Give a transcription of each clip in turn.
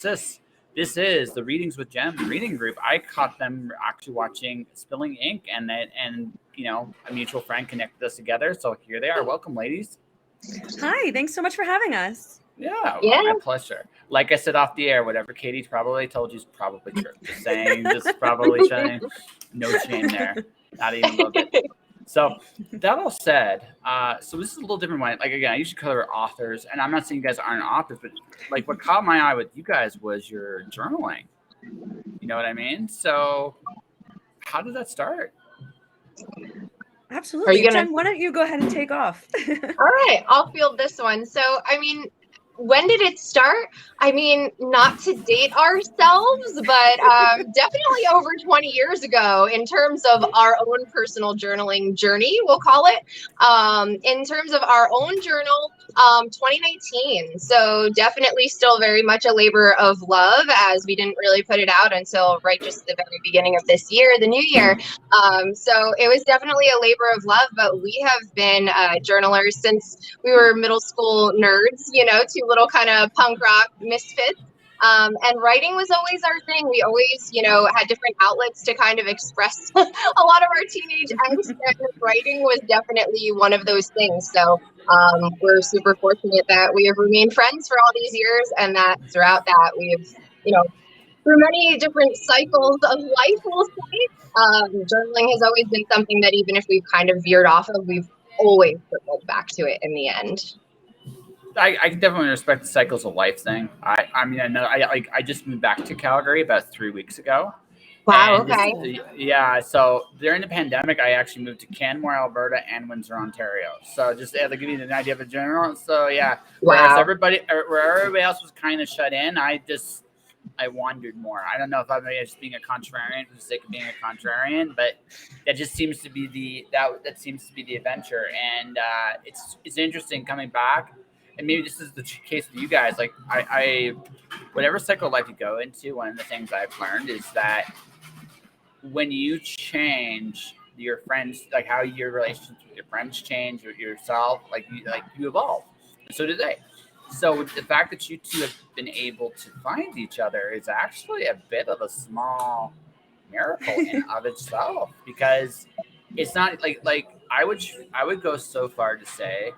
Siss. This is the Readings with Jem reading group. I caught them actually watching Spilling Ink, and a mutual friend connected us together. So here they are. Welcome, ladies. Hi, thanks so much for having us. Yeah, my pleasure. Like I said off the air, whatever Katie's probably told you is probably true. Just saying, just probably saying. No shame there. Not even a little bit. So that all said, so this is a little different one. Like, again, I usually cover authors, and I'm not saying you guys aren't authors, but like what caught my eye with you guys was your journaling. You know what I mean? So how did that start? Absolutely. Jen, why don't you go ahead and take off? All right, I'll field this one. So, I mean, when did it start? I mean, not to date ourselves, but definitely over 20 years ago in terms of our own personal journaling journey, we'll call it. In terms of our own journal, 2019. So definitely still very much a labor of love, as we didn't really put it out until right just the very beginning of this year, the new year. So it was definitely a labor of love, but we have been journalers since we were middle school nerds, two little kind of punk rock misfits. And writing was always our thing. We always, had different outlets to kind of express a lot of our teenage angst, and writing was definitely one of those things. So we're super fortunate that we have remained friends for all these years, and that throughout that we have, through many different cycles of life, we'll say, journaling has always been something that even if we've kind of veered off of, we've always circled back to it in the end. I can definitely respect the cycles of life thing. I mean, I know I just moved back to Calgary about 3 weeks ago. Wow. Okay. Yeah. So during the pandemic, I actually moved to Canmore, Alberta, and Windsor, Ontario. So just to give you an idea of a general. So yeah. Wow. Whereas where everybody else was kind of shut in, I wandered more. I don't know if I'm just being a contrarian for the sake of being a contrarian, but that just seems to be that seems to be the adventure, and it's interesting coming back. And maybe this is the case with you guys. Like I whatever cycle of life you go into, one of the things I've learned is that when you change your friends, like how your relationships with your friends change, with yourself, like you evolve, and so do they. So the fact that you two have been able to find each other is actually a bit of a small miracle in of itself, because it's not like I would go so far to say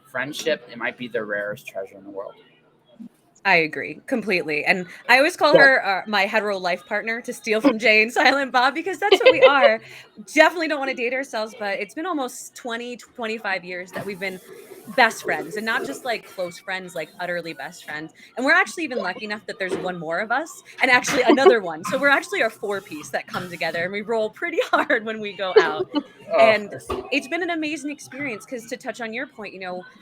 friendship, it might be the rarest treasure in the world. I agree completely. And I always call her my hetero life partner, to steal from Jay and Silent Bob, because that's what we are. Definitely don't want to date ourselves, but it's been almost 20, 25 years that we've been best friends, and not just like close friends, like utterly best friends. And we're actually even lucky enough that there's one more of us and actually another one. So we're actually a 4-piece that come together, and we roll pretty hard when we go out. And it's been an amazing experience, because to touch on your point,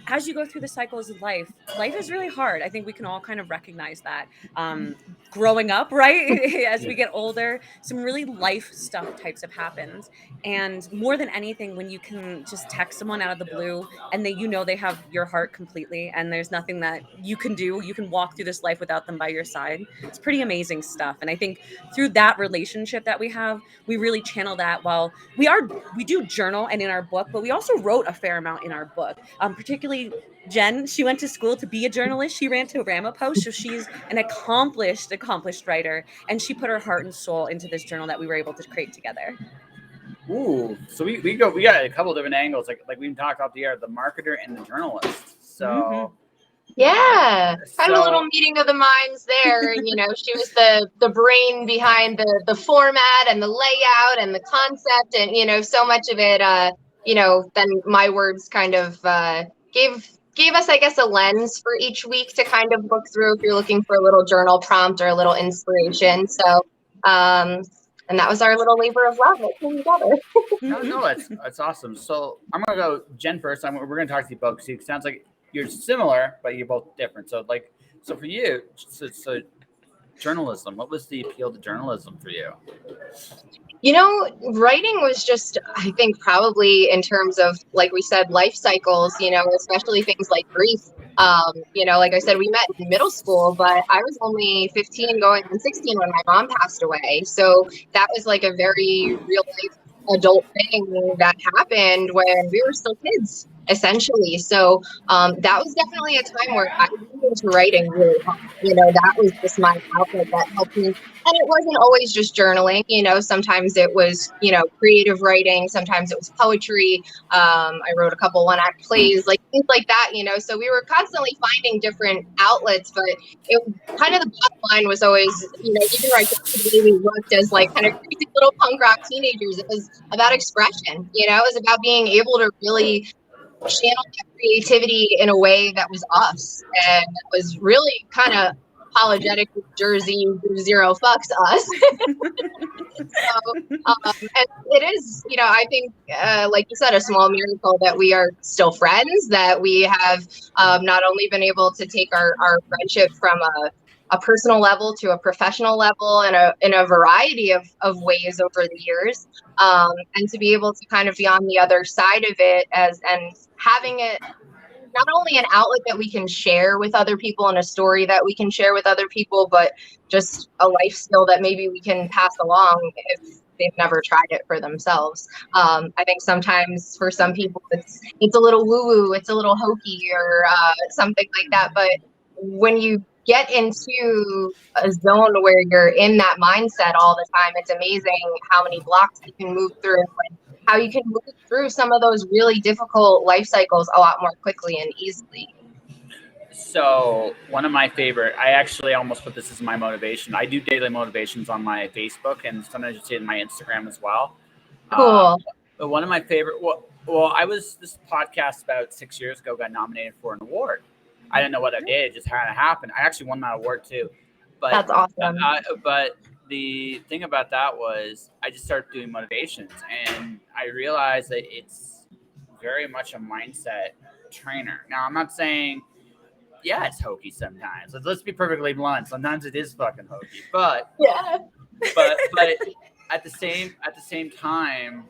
as you go through the cycles of life is really hard. I think we can all kind of recognize that growing up, right? As we get older, some really life stuff types have happened. And more than anything, when you can just text someone out of the blue and they have your heart completely, and there's nothing that you can do. You can walk through this life without them by your side. It's pretty amazing stuff. And I think through that relationship that we have, we really channel that. While we do journal and in our book, but we also wrote a fair amount in our book. Particularly Jen, she went to school to be a journalist. She ran to Rama Post, so she's an accomplished writer, and she put her heart and soul into this journal that we were able to create together. Ooh, so we got a couple different angles, like we talked off the air, the marketer and the journalist. So yeah, had a little meeting of the minds there. She was the brain behind the format and the layout and the concept, and so much of it. Then my words kind of gave us, I guess, a lens for each week to kind of look through if you're looking for a little journal prompt or a little inspiration. So. And that was our little labor of love that came together. No, that's awesome. So I'm going to go Jen first. We're going to talk to you both. It sounds like you're similar, but you're both different. So for you, so journalism, what was the appeal to journalism for you? Writing was just, I think, probably in terms of, like we said, life cycles, especially things like grief. Like I said, we met in middle school, but I was only 15 going on 16 when my mom passed away. So that was like a very real life adult thing that happened when we were still kids. essentially. So that was definitely a time where I was into writing really hard. That was just my outlet that helped me. And it wasn't always just journaling, sometimes it was, creative writing, sometimes it was poetry. I wrote a couple one-act plays, like things like that, so we were constantly finding different outlets, but it kind of the bottom line was always, even right the way we looked as like kind of crazy little punk rock teenagers, it was about expression, it was about being able to really channel that creativity in a way that was us and was really kind of apologetic with Jersey zero fucks us. And it is, I think, like you said, a small miracle that we are still friends, that we have not only been able to take our friendship from a personal level to a professional level in a variety of ways over the years, and to be able to kind of be on the other side of it and having it not only an outlet that we can share with other people and a story that we can share with other people, but just a life skill that maybe we can pass along if they've never tried it for themselves. I think sometimes for some people it's a little woo-woo, it's a little hokey or something like that. But when you get into a zone where you're in that mindset all the time, it's amazing how many blocks you can move through and how you can move through some of those really difficult life cycles a lot more quickly and easily. So one of my favorite, I actually almost put this as my motivation. I do daily motivations on my Facebook and sometimes you see it in my Instagram as well. Cool. But one of my favorite, this podcast about 6 years ago got nominated for an award. I didn't know what I did. It just kind of happened. I actually won that award too. But that's awesome. But the thing about that was I just started doing motivations and I realized that it's very much a mindset trainer. Now, I'm not saying, yeah, it's hokey sometimes. Let's be perfectly blunt. Sometimes it is fucking hokey, but yeah. but at the same time,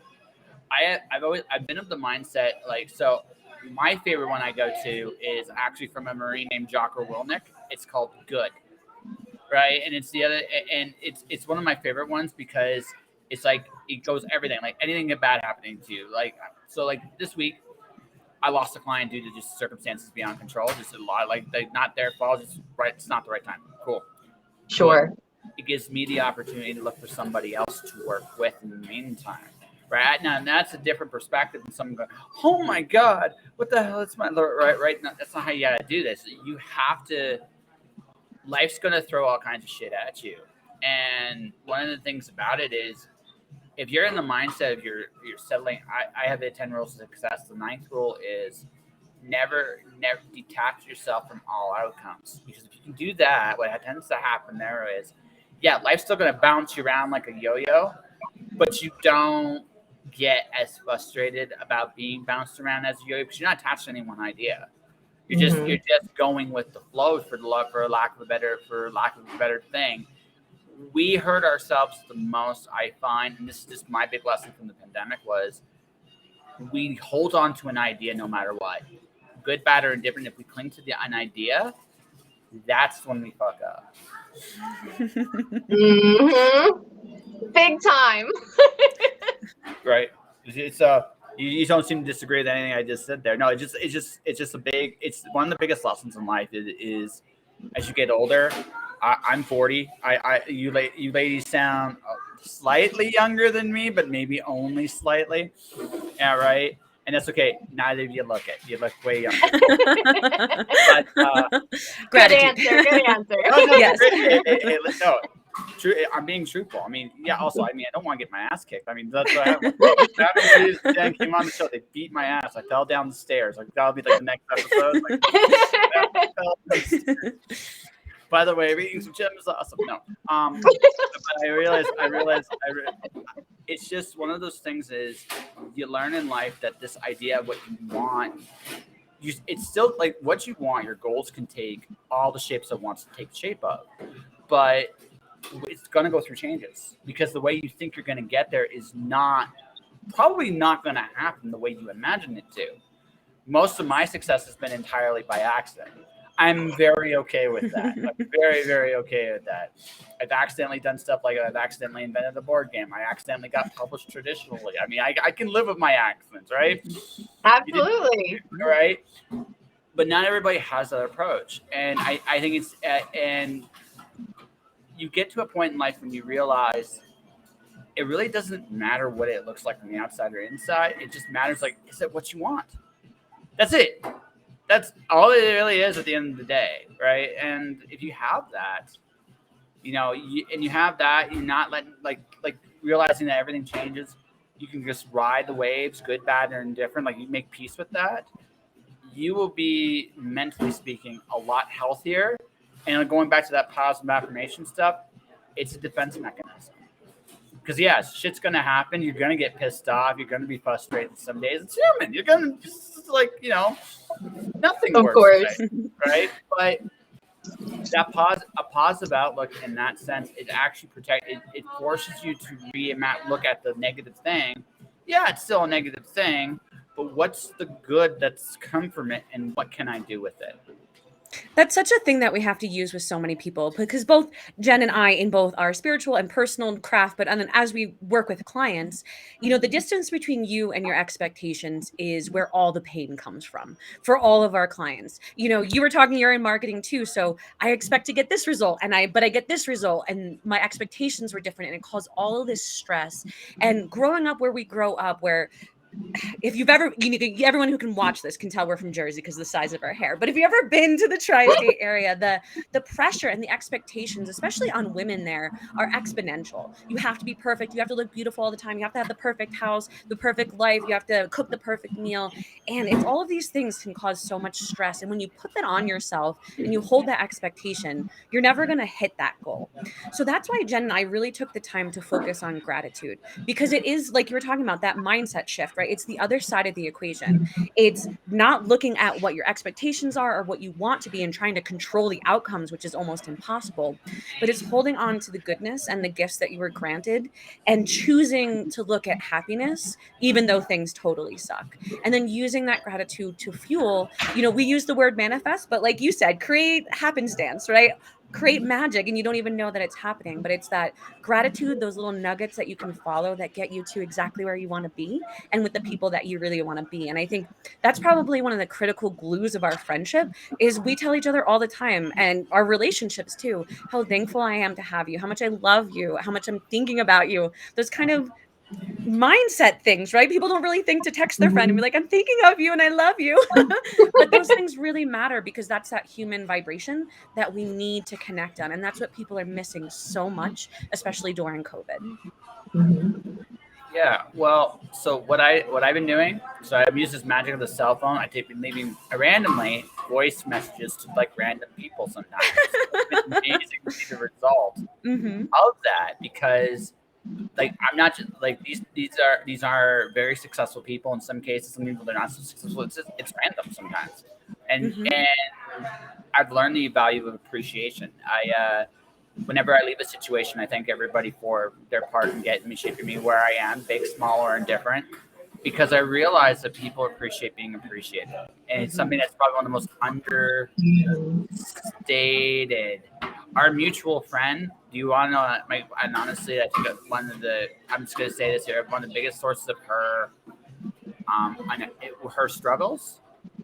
I've been of the mindset like so. My favorite one I go to is actually from a Marine named Jocko Willink. It's called Good, right? And it's the other, and it's one of my favorite ones because it's like it goes everything, like anything bad happening to you. Like this week, I lost a client due to just circumstances beyond control. Just a lot, like not their fault. Just right, it's not the right time. Cool. Sure. It gives me the opportunity to look for somebody else to work with in the meantime. Right now, and that's a different perspective than someone going, "Oh my God, what the hell is my right?" No, that's not how you gotta do this. You have to. Life's gonna throw all kinds of shit at you, and one of the things about it is, if you're in the mindset of you're settling. I have the 10 rules of success. The 9th rule is never detach yourself from all outcomes, because if you can do that, what tends to happen there is, yeah, life's still gonna bounce you around like a yo-yo, but you don't get as frustrated about being bounced around as a yo-yo because you're not attached to any one idea. You're just going with the flow for lack of a better thing. We hurt ourselves the most, I find, and this is just my big lesson from the pandemic was we hold on to an idea no matter what. Good, bad, or indifferent. If we cling to an idea, that's when we fuck up. Big time. Right. It's you don't seem to disagree with anything I just said there. No, it's one of the biggest lessons in life is as you get older. I'm 40. You ladies sound slightly younger than me, but maybe only slightly. Yeah, right. And that's okay. Neither of you look it. You look way younger. But, good answer. Good answer. No, yes. No, true. I'm being truthful. I mean, yeah. Also, I don't want to get my ass kicked. I mean, that's what happened. Jen came on the show. They beat my ass. I fell down the stairs. Like that'll be like the next episode. By the way, eating some chips is awesome. No, but I realized it's just one of those things is you learn in life that this idea of what you want, it's still like what you want. Your goals can take all the shapes it wants to take the shape of, but it's going to go through changes because the way you think you're going to get there is probably not going to happen the way you imagine it to. Most of my success has been entirely by accident. I'm very okay with that. I'm very, very okay with that. I've accidentally done stuff like I've accidentally invented a board game. I accidentally got published traditionally. I mean, I can live with my accidents, right? Absolutely. Right? But not everybody has that approach. And I think it's, and you get to a point in life when you realize it really doesn't matter what it looks like from the outside or inside. It just matters, like, is it what you want? That's it. That's all it really is at the end of the day, right? And if you have that, you have that, you're not letting, like realizing that everything changes. You can just ride the waves, good, bad, or indifferent. Like, you make peace with that. You will be, mentally speaking, a lot healthier. And going back to that positive affirmation stuff, it's a defense mechanism. Because, yes, shit's going to happen. You're going to get pissed off. You're going to be frustrated some days. It's human. You're going to just, like, nothing Of works. course. Right? But that a positive outlook in that sense, it actually it forces you to look at the negative thing. Yeah, it's still a negative thing, but what's the good that's come from it, and what can I do with it? That's such a thing that we have to use with so many people, because both Jen and I, in both our spiritual and personal craft, but then as we work with clients, the distance between you and your expectations is where all the pain comes from for all of our clients. You were talking, you're in marketing too, so I expect to get this result, but I get this result, and my expectations were different, and it caused all of this stress. And growing up where we grow up, where if you've ever, everyone who can watch this can tell we're from Jersey because of the size of our hair. But if you've ever been to the tri-state area, the pressure and the expectations, especially on women there, are exponential. You have to be perfect. You have to look beautiful all the time. You have to have the perfect house, the perfect life. You have to cook the perfect meal. And it's all of these things can cause so much stress. And when you put that on yourself and you hold that expectation, you're never going to hit that goal. So that's why Jen and I really took the time to focus on gratitude, because it is, like you were talking about, that mindset shift, right? It's the other side of the equation. It's not looking at what your expectations are or what you want to be and trying to control the outcomes, which is almost impossible, but it's holding on to the goodness and the gifts that you were granted and choosing to look at happiness, even though things totally suck. And then using that gratitude to fuel, we use the word manifest, but like you said, create happenstance, right? Create magic, and you don't even know that it's happening. But it's that gratitude, those little nuggets that you can follow that get you to exactly where you want to be and with the people that you really want to be. And I think that's probably one of the critical glues of our friendship, is we tell each other all the time, and our relationships too, how thankful I am to have you, how much I love you, how much I'm thinking about you. Those kind of mindset things, right? People don't really think to text their friend and be like, I'm thinking of you and I love you. But those things really matter, because that's that human vibration that we need to connect on. And that's what people are missing so much, especially during COVID. Yeah, well, so what I've been doing, so I've used this magic of the cell phone. I've been leaving randomly voice messages to like random people sometimes. It's amazing to see the result of that, because like, I'm not just like, these are very successful people in some cases. Some people, they're not so successful. It's random sometimes, and I've learned the value of appreciation. Whenever I leave a situation, I thank everybody for their part in getting me, shaping me where I am, big, small, or indifferent, because I realize that people appreciate being appreciated, and it's something that's probably one of the most understated. Our mutual friend, do you want to know? And honestly, I think I'm just going to say this here, one of the biggest sources of her struggles,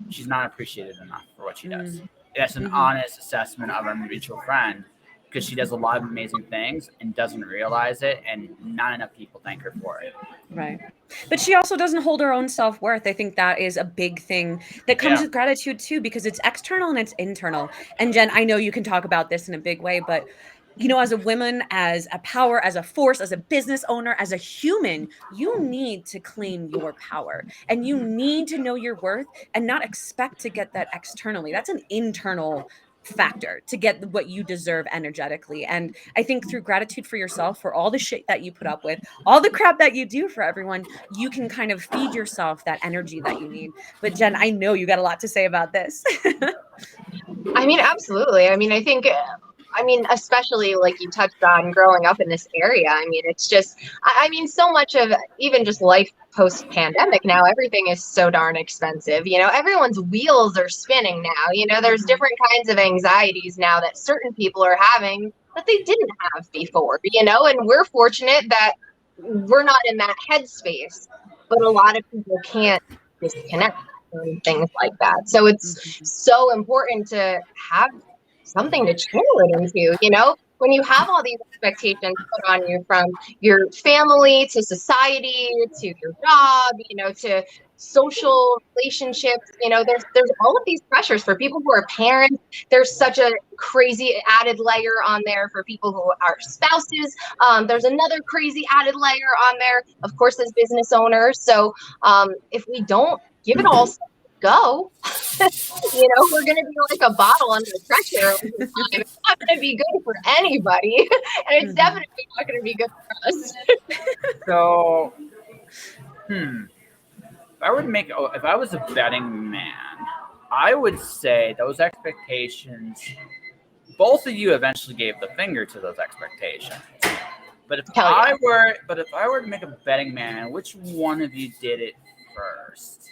she's not appreciated enough for what she does. That's an honest assessment of our mutual friend, because she does a lot of amazing things and doesn't realize it, and not enough people thank her for it. Right. But she also doesn't hold her own self-worth. I think that is a big thing that comes with gratitude too, because it's external and it's internal. And Jen, I know you can talk about this in a big way, but as a woman, as a power, as a force, as a business owner, as a human, you need to claim your power, and you need to know your worth and not expect to get that externally. That's an internal factor to get what you deserve energetically. And I think through gratitude for yourself, for all the shit that you put up with, all the crap that you do for everyone, you can kind of feed yourself that energy that you need. But Jen, I know you got a lot to say about this. I mean, absolutely. I mean, I think I mean, especially like you touched on growing up in this area. I mean, it's just, I mean, so much of even just life post-pandemic now, everything is so darn expensive. You know, everyone's wheels are spinning now. You know, there's different kinds of anxieties now that certain people are having that they didn't have before, you know, and we're fortunate that we're not in that headspace, but a lot of people can't disconnect and things like that. So it's so important to have something to channel it into, you know, when you have all these expectations put on you from your family to society to your job, you know, to social relationships, you know, there's all of these pressures for people who are parents. There's such a crazy added layer on there for people who are spouses. There's another crazy added layer on there, of course, as business owners. So if we don't give it all go, you know, we're going to be like a bottle under pressure over time. It's not going to be good for anybody, and it's definitely not going to be good for us. So, if I was a betting man, I would say those expectations, both of you eventually gave the finger to those expectations. But if I were to make a betting man, which one of you did it first?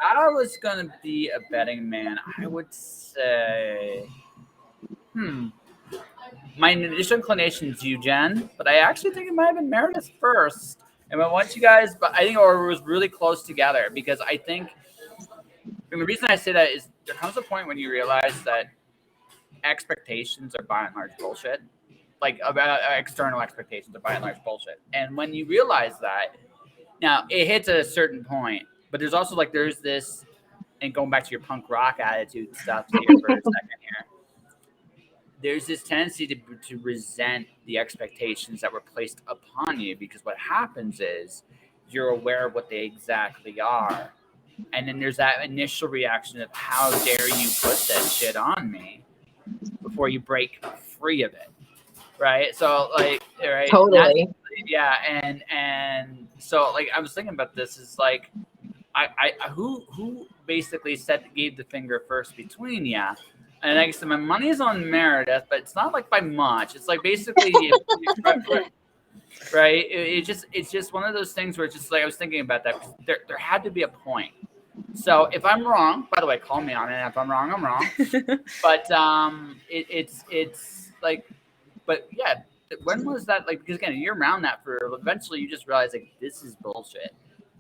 I was gonna be a betting man. I would say, my initial inclination is you, Jen, but I actually think it might have been Meredith first. And I want you guys, but I think it was really close together because I think, and the reason I say that is there comes a point when you realize that expectations are by and large bullshit. Like about external expectations are by and large bullshit. And when you realize that, now it hits at a certain point, but there's also like there's this, and going back to your punk rock attitude stuff here for a second here, there's this tendency to resent the expectations that were placed upon you because what happens is you're aware of what they exactly are. And then there's that initial reaction of how dare you put that shit on me before you break free of it. Right. So like, right. Totally. Yeah. And so like, I was thinking about this is like, who basically gave the finger first between you. And I guess my money is on Meredith, but it's not like by much. It's like basically, right. It's just one of those things where it's just like, I was thinking about that. There had to be a point. So if I'm wrong, by the way, call me on it. If I'm wrong, I'm wrong. But it's like, but yeah, when was that? Like, because again, you're around that for eventually you just realize like this is bullshit.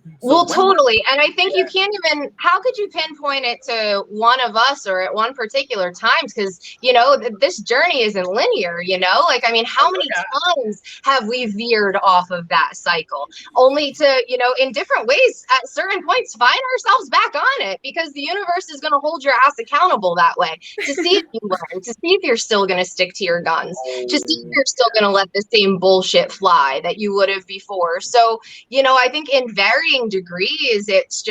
So well, totally. And I think you can't even, how could you pinpoint it to one of us or at one particular times? Because, you know, this journey isn't linear, you know, like, I mean, how many times have we veered off of that cycle only to, you know, in different ways at certain points, find ourselves back on it because the universe is going to hold your ass accountable that way to see if you learn, to see if you're still going to stick to your guns, to see if you're still going to let the same bullshit fly that you would have before. So, you know, I think in varying degrees, it's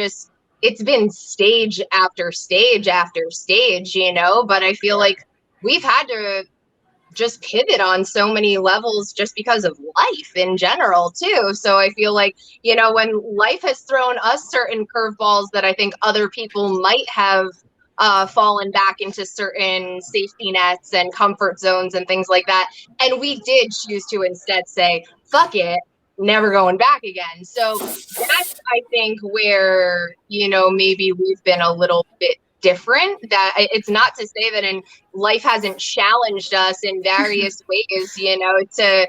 been stage after stage after stage, you know, but I feel like we've had to just pivot on so many levels just because of life in general too. So I feel like, you know, when life has thrown us certain curveballs that I think other people might have fallen back into certain safety nets and comfort zones and things like that, and we did choose to instead say, fuck it, never going back again. So that's, I think, where, you know, maybe we've been a little bit different. That it's not to say that in life hasn't challenged us in various ways, you know, to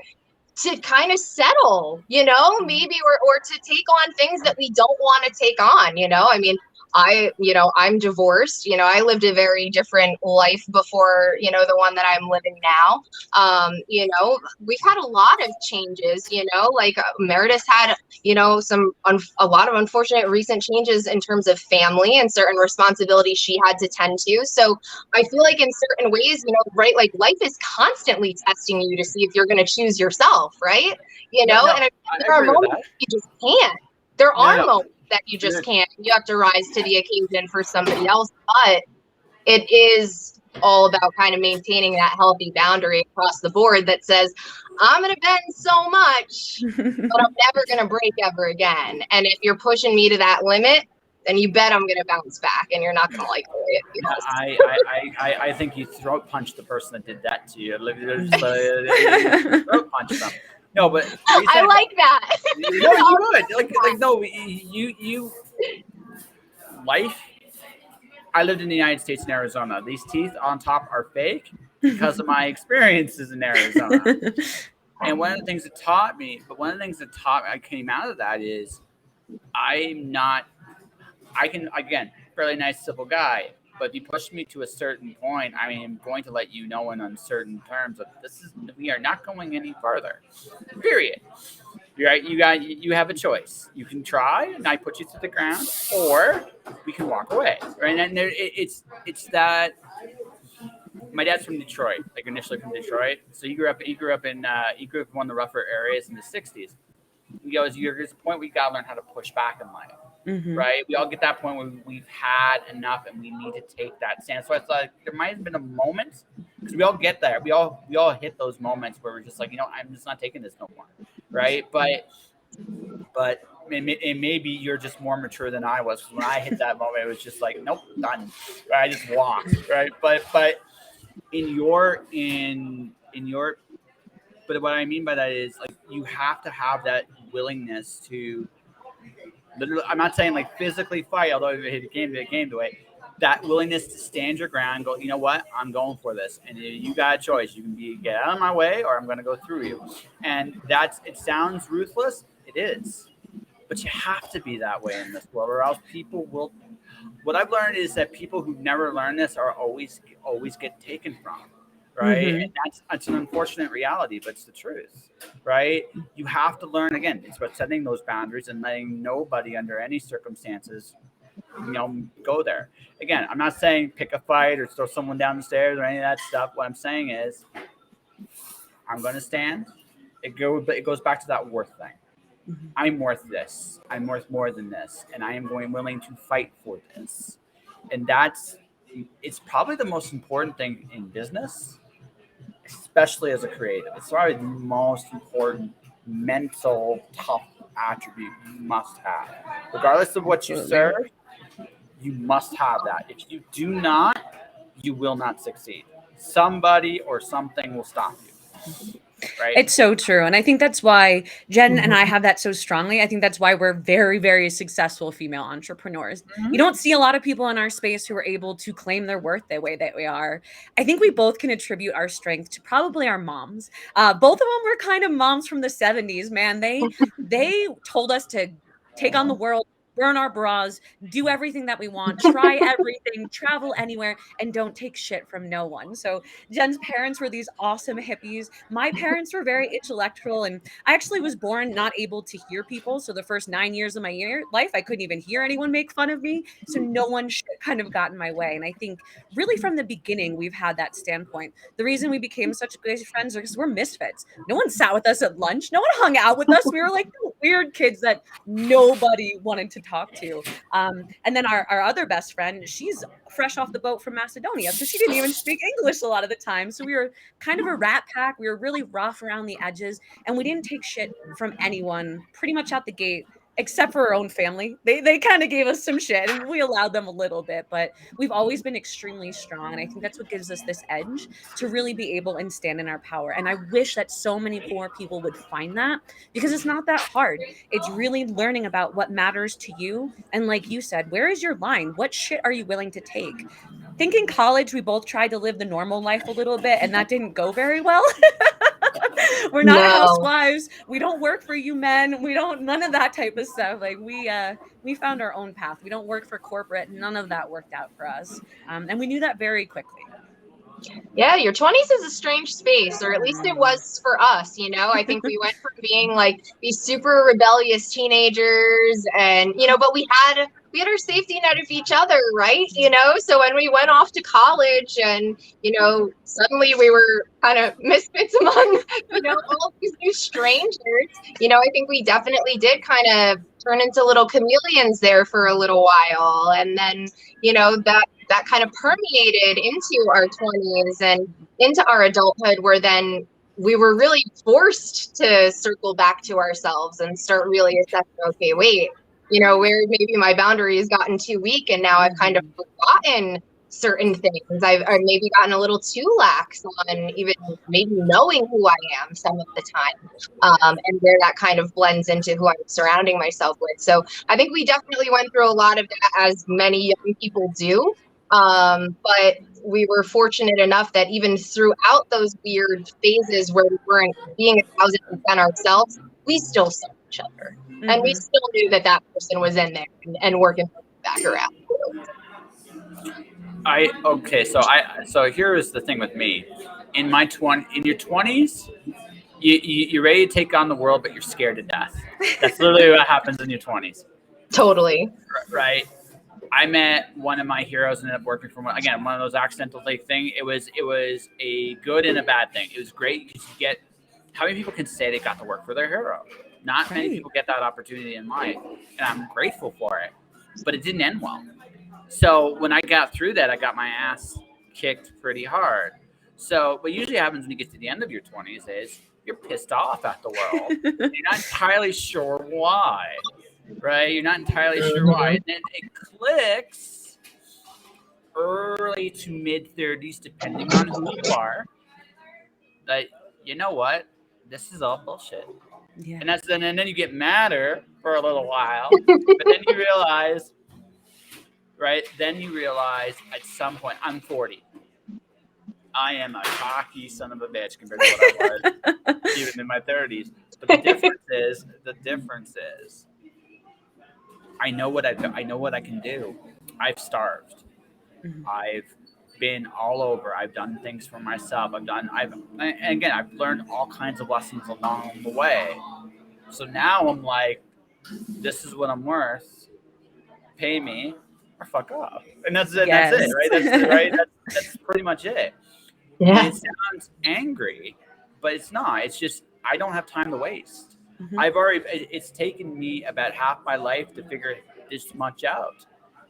kind of settle, you know, maybe, or to take on things that we don't want to take on, you know. I mean, I'm divorced, you know, I lived a very different life before, you know, the one that I'm living now. You know, we've had a lot of changes, you know, like Meredith had, you know, a lot of unfortunate recent changes in terms of family and certain responsibilities she had to tend to. So I feel like in certain ways, you know, right, like life is constantly testing you to see if you're going to choose yourself, right? You know, and there are moments you just can't. There are moments that you just can't. You have to rise to the occasion for somebody else. But it is all about kind of maintaining that healthy boundary across the board that says, I'm going to bend so much, but I'm never going to break ever again. And if you're pushing me to that limit, then you bet I'm gonna bounce back, and you're not gonna like the way it feels. I think you throat punched the person that did that to you. Throat punch them. No, but I like that. No, you would like no, you life. I lived in the United States in Arizona. These teeth on top are fake because of my experiences in Arizona. And one of the things that taught me, I came out of that is I can, again, fairly nice, simple guy, but if you push me to a certain point, I am going to let you know in uncertain terms that we are not going any further, period. Right? You have a choice. You can try, and I put you to the ground, or we can walk away. Right? And it's that. My dad's from Detroit, like initially from Detroit. So he grew up in one of the rougher areas in the '60s. He goes, "There's a point where you gotta learn how to push back in life." Mm-hmm. Right? We all get that point where we've had enough and we need to take that stand. So it's like there might have been a moment, because we all get there. We all hit those moments where we're just like, I'm just not taking this no more. Right? But maybe you're just more mature than I was. When I hit that moment, it was just like, nope, done. Right? I just walked. Right? But but what I mean by that is, like, you have to have that willingness to literally, I'm not saying like physically fight, although if it came to it, that willingness to stand your ground and go, you know what, I'm going for this. And you got a choice. You can get out of my way, or I'm going to go through you. And it sounds ruthless. It is. But you have to be that way in this world, or else people will. What I've learned is that people who never learn this are always get taken from. Right. Mm-hmm. And that's an unfortunate reality, but it's the truth. Right. You have to learn, again, it's about setting those boundaries and letting nobody under any circumstances, go there. Again, I'm not saying pick a fight or throw someone down the stairs or any of that stuff. What I'm saying is I'm going to stand. It goes back to that worth thing. Mm-hmm. I'm worth this. I'm worth more than this. And I am willing to fight for this. And it's probably the most important thing in business, especially as a creative. It's probably the most important mental tough attribute you must have. Regardless of what you serve, you must have that. If you do not, you will not succeed. Somebody or something will stop you. Right? It's so true. And I think that's why Jen and I have that so strongly. I think that's why we're very, very successful female entrepreneurs. Mm-hmm. You don't see a lot of people in our space who are able to claim their worth the way that we are. I think we both can attribute our strength to probably our moms. Both of them were kind of moms from the 70s, man. They told us to take on the world, burn our bras, do everything that we want, try everything, travel anywhere, and don't take shit from no one. So Jen's parents were these awesome hippies. My parents were very intellectual, and I actually was born not able to hear people. So the first 9 years of my life, I couldn't even hear anyone make fun of me. So no one kind of got in my way. And I think really from the beginning, we've had that standpoint. The reason we became such good friends is because we're misfits. No one sat with us at lunch. No one hung out with us. We were like weird kids that nobody wanted to talk to. And then our other best friend, she's fresh off the boat from Macedonia, so she didn't even speak English a lot of the time. So we were kind of a rat pack. We were really rough around the edges, and we didn't take shit from anyone pretty much out the gate, except for our own family. They kind of gave us some shit, and we allowed them a little bit, but we've always been extremely strong. And I think that's what gives us this edge to really be able and stand in our power. And I wish that so many more people would find that, because it's not that hard. It's really learning about what matters to you. And like you said, where is your line? What shit are you willing to take? I think in college, we both tried to live the normal life a little bit, and that didn't go very well. We're not housewives. We don't work for you men. We don't, none of that type of stuff. Like we found our own path. We don't work for corporate. None of that worked out for us. And we knew that very quickly. Yeah, your 20s is a strange space, or at least it was for us, I think we went from being like these super rebellious teenagers and, but we had our safety net of each other, right? So when we went off to college and, suddenly we were kind of misfits among, all these new strangers, I think we definitely did kind of turn into little chameleons there for a little while. And then, that kind of permeated into our 20s and into our adulthood, where then we were really forced to circle back to ourselves and start really assessing, okay, wait, where maybe my boundary has gotten too weak and now I've kind of forgotten certain things. I've maybe gotten a little too lax on even maybe knowing who I am some of the time, and where that kind of blends into who I'm surrounding myself with. So I think we definitely went through a lot of that, as many young people do. But we were fortunate enough that even throughout those weird phases where we weren't being 1,000% ourselves, we still saw each other. And we still knew that that person was in there and working back around. So here is the thing with me. In your 20s, you're ready to take on the world, but you're scared to death. That's literally what happens in your 20s. Totally. Right. I met one of my heroes and ended up working for one of those accidental thing. It was a good and a bad thing. It was great because you get, how many people can say they got to work for their hero? Not many people get that opportunity in life, and I'm grateful for it. But it didn't end well. So when I got through that, I got my ass kicked pretty hard. So what usually happens when you get to the end of your 20s is you're pissed off at the world. You're not entirely sure why, right? You're not entirely sure why. And then it clicks early to mid 30s, depending on who you are, that, you know what? This is all bullshit. Yeah. And then you get madder for a little while, but then you realize, right? Then you realize at some point, I'm 40. I am a cocky son of a bitch compared to what I was even in my 30s. But the difference is, I know what I can do. I've starved. I've been all over. I've done things for myself. I've learned all kinds of lessons along the way. So now I'm like, this is what I'm worth. Pay me or fuck off. And that's it. Yes. That's it, right? That's it, right? That's pretty much it. Yeah. It sounds angry, but it's not. It's just I don't have time to waste. It's taken me about half my life to figure this much out.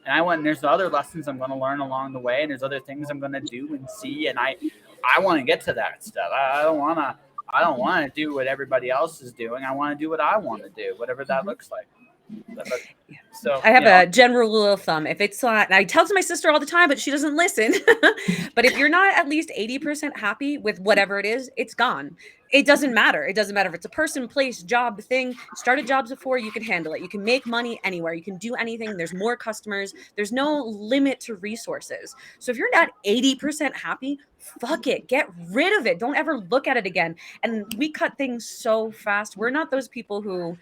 And there's other lessons I'm going to learn along the way, and there's other things I'm going to do and see, and I want to get to that stuff. I don't want to do what everybody else is doing. I want to do what I want to do, whatever that looks like. So I have a general rule of thumb. If it's not, I tell it to my sister all the time, but she doesn't listen. But if you're not at least 80% happy with whatever it is, it's gone. It doesn't matter. It doesn't matter if it's a person, place, job, thing. Started jobs before, you can handle it. You can make money anywhere. You can do anything. There's more customers. There's no limit to resources. So if you're not 80% happy, fuck it. Get rid of it. Don't ever look at it again. And we cut things so fast. We're not those people who,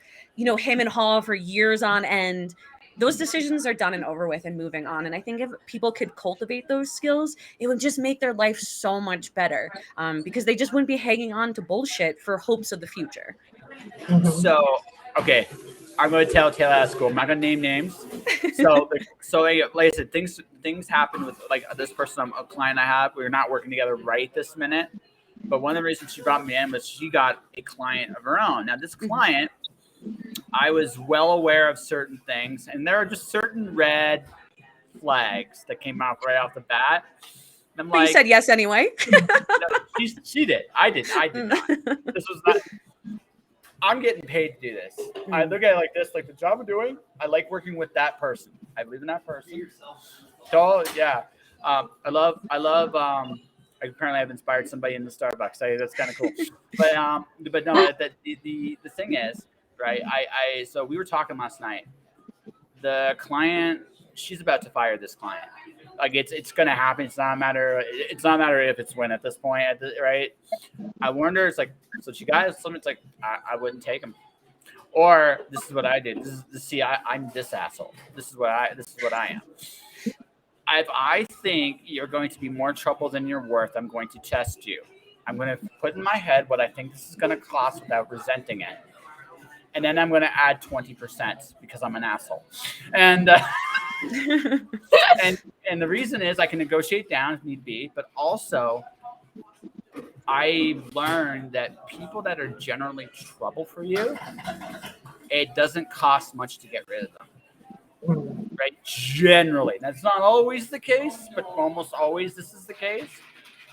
hem and haw for years on end. Those decisions are done and over with and moving on. And I think if people could cultivate those skills, it would just make their life so much better, because they just wouldn't be hanging on to bullshit for hopes of the future. So, okay, I'm going to tell Taylor out of school. I'm not going to name names. So like I said, things happen with like this person, a client I have. We're not working together right this minute. But one of the reasons she brought me in was she got a client of her own. Now, this client, I was well aware of certain things, and there are just certain red flags that came out right off the bat. And but you said yes anyway. No, she did. I did not. This was not. I'm getting paid to do this. I look at it like this, like the job I'm doing. I like working with that person. I believe in that person. So yeah, I love. Apparently, I've inspired somebody in the Starbucks. That's kind of cool. But no, the thing is. Right. So we were talking last night. The client, she's about to fire this client. Like it's gonna happen. It's not a matter if it's when at this point, right? I wonder. It's like, so she got something. It's like I wouldn't take him. Or this is what I did. I'm this asshole. This is what I am. If I think you're going to be more trouble than you're worth, I'm going to test you. I'm going to put in my head what I think this is going to cost without resenting it. And then I'm going to add 20% because I'm an asshole. And and the reason is I can negotiate down if need be, but also I've learned that people that are generally trouble for you, it doesn't cost much to get rid of them. Right? Generally. That's not always the case, but almost always this is the case.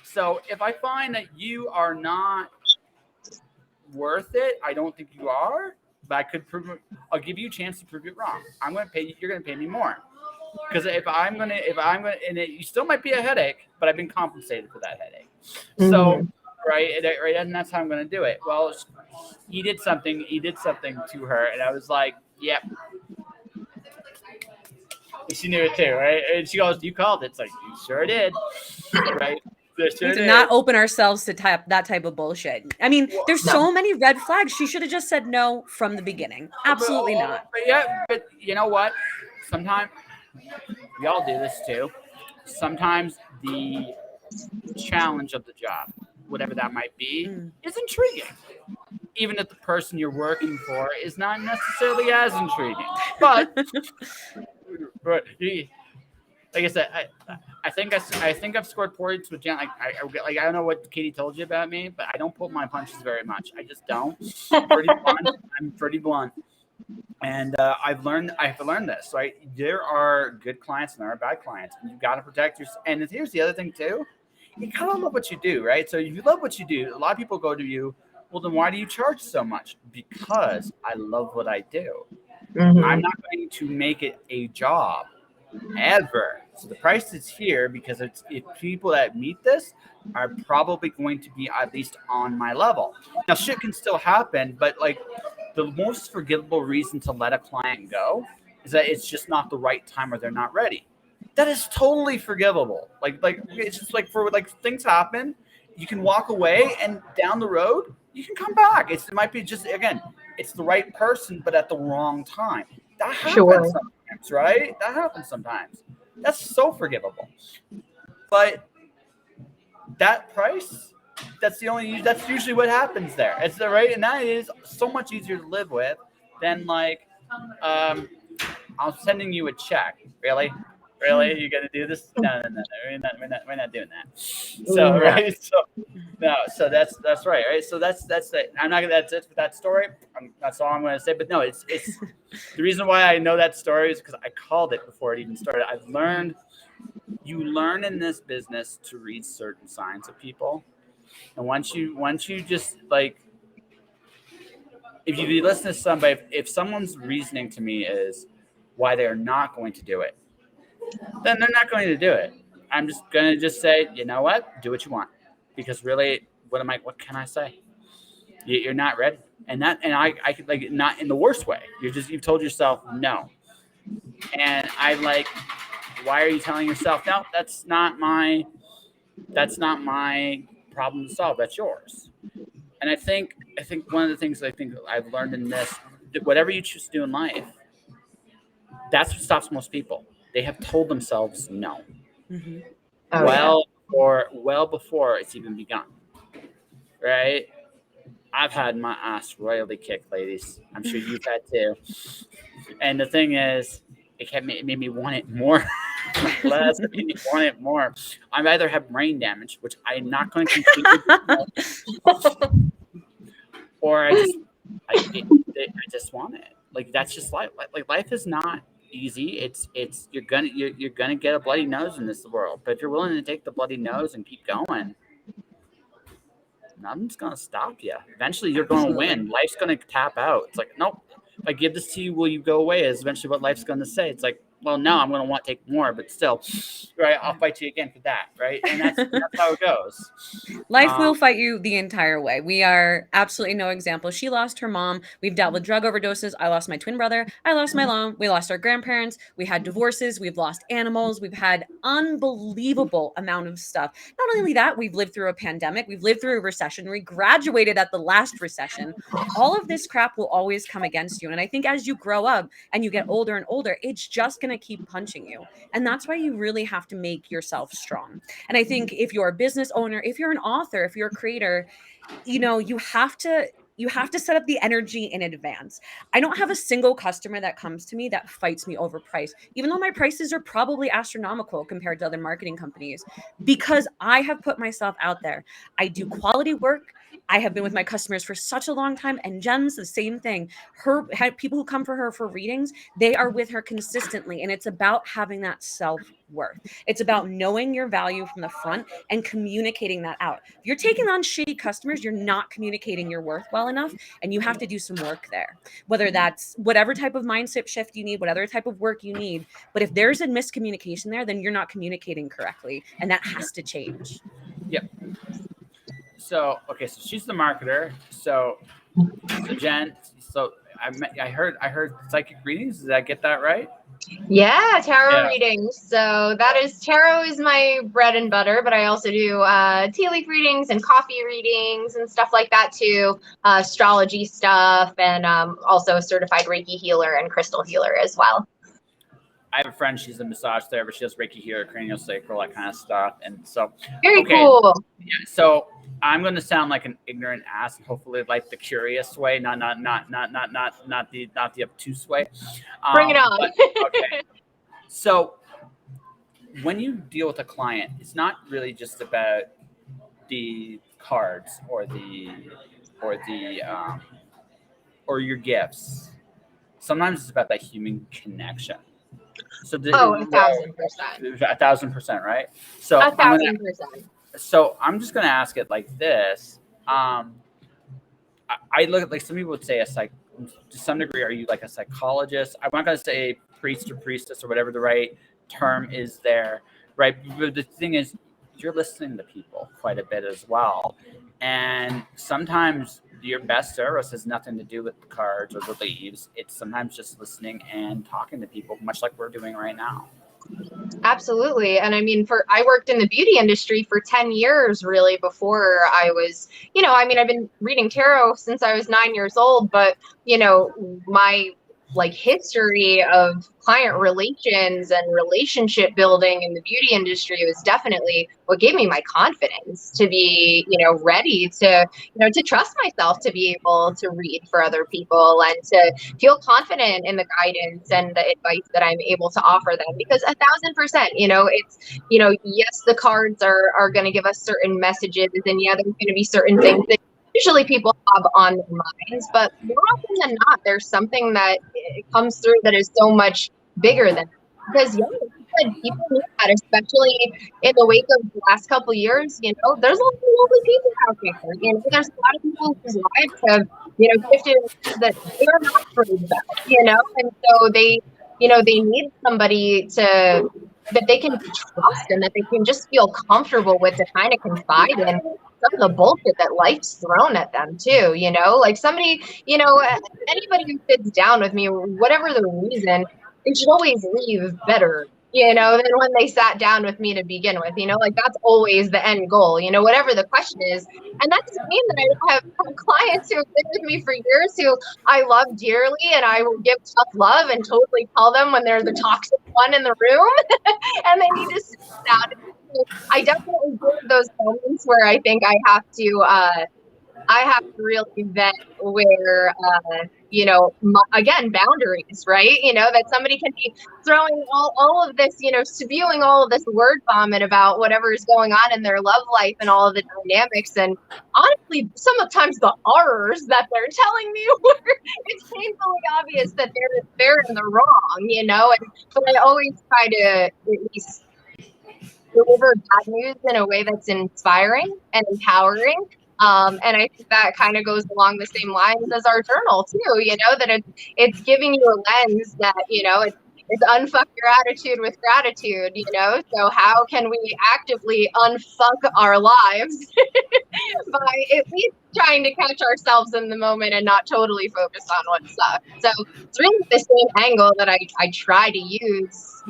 So if I find that you are not worth it, I don't think you are, but I could prove it. I'll give you a chance to prove it wrong. I'm going to pay you. You're going to pay me more. Because if I'm gonna, and you still might be a headache, but I've been compensated for that headache. So, right, and that's how I'm gonna do it. Well, he did something to her, and I was like, yep. And she knew it too, right? And she goes, "You called it." It's like, you sure did, right? We do not open ourselves to that type of bullshit. I mean, there's so many red flags. She should have just said no from the beginning. Absolutely not. But you know what? Sometimes we all do this too. Sometimes the challenge of the job, whatever that might be, is intriguing. Even if the person you're working for is not necessarily as intriguing. But like I said, I think I've scored points with Jen. I don't know what Katie told you about me, but I don't pull my punches very much. I just don't. I'm pretty blunt. And I've learned this, right? There are good clients and there are bad clients. And you've got to protect yourself. And here's the other thing too. You gotta love what you do, right? So if you love what you do, a lot of people go to you, well, then why do you charge so much? Because I love what I do. I'm not going to make it a job ever. So the price is here because if people that meet this are probably going to be at least on my level. Now shit can still happen, but like the most forgivable reason to let a client go is that it's just not the right time or they're not ready. That is totally forgivable. Like it's just like for like things happen, you can walk away and down the road you can come back. It might be just again, it's the right person but at the wrong time. That happens sometimes, right? That happens sometimes. That's so forgivable. But that price, that's usually what happens there. It's the right, and that is so much easier to live with than like I'm sending you a check. Really? You're gonna do this? No. We're not doing that. So right. So that's right. So that's it. I'm not gonna. That's it for that story. That's all I'm gonna say. But no, it's the reason why I know that story is because I called it before it even started. I've learned. You learn in this business to read certain signs of people, and once you just like, if you listen to somebody, if someone's reasoning to me is why they're not going to do it, then they're not going to do it. I'm just going to say, you know what? Do what you want. Because really, what can I say? You're not ready. And I could like not in the worst way. You've told yourself no. And I like, why are you telling yourself, no, that's not my problem to solve. That's yours. And I think one of the things I think I've learned in this, whatever you choose to do in life, that's what stops most people. They have told themselves no. Well before it's even begun. Right? I've had my ass royally kicked, ladies. I'm sure you've had too. And the thing is, it made me want it more. Less, it made me want it more. I either have brain damage, which I'm not going to completely or I just want it. Like that's just life. Like life is not easy. It's you're gonna get a bloody nose in this world. But if you're willing to take the bloody nose and keep going, nothing's gonna stop you. Eventually, you're going to win. Life's gonna tap out. It's like, nope. If I give this to you, will you go away? Is eventually what life's gonna say. It's like, well, no, I'm gonna want to take more, but still, right? I'll fight you again for that, right? And that's how it goes. Life will fight you the entire way. We are absolutely no example. She lost her mom. We've dealt with drug overdoses. I lost my twin brother. I lost my mom. We lost our grandparents. We had divorces. We've lost animals. We've had unbelievable amount of stuff. Not only that, we've lived through a pandemic. We've lived through a recession. We graduated at the last recession. All of this crap will always come against you. And I think as you grow up and you get older and older, it's just going to keep punching you. And that's why you really have to make yourself strong. And I think if you're a business owner, if you're an author, if you're a creator, you have to set up the energy in advance. I don't have a single customer that comes to me that fights me over price, even though my prices are probably astronomical compared to other marketing companies, because I have put myself out there. I do quality work. I have been with my customers for such a long time, and Jen's the same thing. People who come for her for readings, they are with her consistently, and it's about having that self worth. It's about knowing your value from the front and communicating that out. If you're taking on shitty customers, you're not communicating your worth well enough, and you have to do some work there. Whether that's whatever type of mindset shift you need, whatever type of work you need. But if there's a miscommunication there, then you're not communicating correctly, and that has to change. Yep. So, okay, so she's the marketer. So Jen, so I heard psychic readings. Did I get that right? Yeah, tarot readings. So tarot is my bread and butter, but I also do tea leaf readings and coffee readings and stuff like that too. Astrology stuff, and also a certified Reiki healer and crystal healer as well. I have a friend, she's a massage therapist. She does Reiki healer, cranial sacral, that kind of stuff. And so very cool. Yeah, so I'm going to sound like an ignorant ass, hopefully like the curious way, not the obtuse way. Bring it on. But, okay. So when you deal with a client, it's not really just about the cards or your gifts. Sometimes it's about that human connection. So 1,000%. 1,000%, right? So 1,000%. So I'm just gonna ask it like this. I look at, like, some people would say to some degree, are you like a psychologist? I'm not gonna say priest or priestess or whatever the right term is there, right? But the thing is, you're listening to people quite a bit as well, and sometimes your best service has nothing to do with the cards or the leaves. It's sometimes just listening and talking to people, much like we're doing right now. Absolutely. And I mean, I worked in the beauty industry for 10 years, really, before I was, I've been reading tarot since I was 9 years old, but, my history of client relations and relationship building in the beauty industry was definitely what gave me my confidence to be, ready to trust myself, to be able to read for other people and to feel confident in the guidance and the advice that I'm able to offer them. Because 1,000%, it's, yes, the cards are going to give us certain messages, and yeah, there's going to be certain things that usually people have on their minds, but more often than not, there's something that comes through that is so much bigger than that. Because people need that, especially in the wake of the last couple of years. There's a lot of lovely people out there. There's a lot of people whose lives have, shifted that they're not afraid about. And so they need somebody that they can trust and that they can just feel comfortable with, to kind of confide in some of the bullshit that life's thrown at them too, like somebody, anybody who sits down with me, whatever the reason, they should always leave better, than when they sat down with me to begin with, that's always the end goal, whatever the question is. And that doesn't mean that I don't have clients who have been with me for years who I love dearly, and I will give tough love and totally tell them when they're the toxic one in the room and they need to sit down. I definitely get those moments where I think I have to really vet where, again, boundaries, right? That somebody can be throwing all of this, spewing all of this word vomit about whatever is going on in their love life and all of the dynamics. And honestly, sometimes the horrors that they're telling me, it's painfully obvious that they're in the wrong, but I always try to at least deliver bad news in a way that's inspiring and empowering. And I think that kind of goes along the same lines as our journal too, that it's giving you a lens that, it's unfuck your attitude with gratitude, so how can we actively unfuck our lives by at least trying to catch ourselves in the moment and not totally focus on what sucks. So it's really the same angle that I try to use,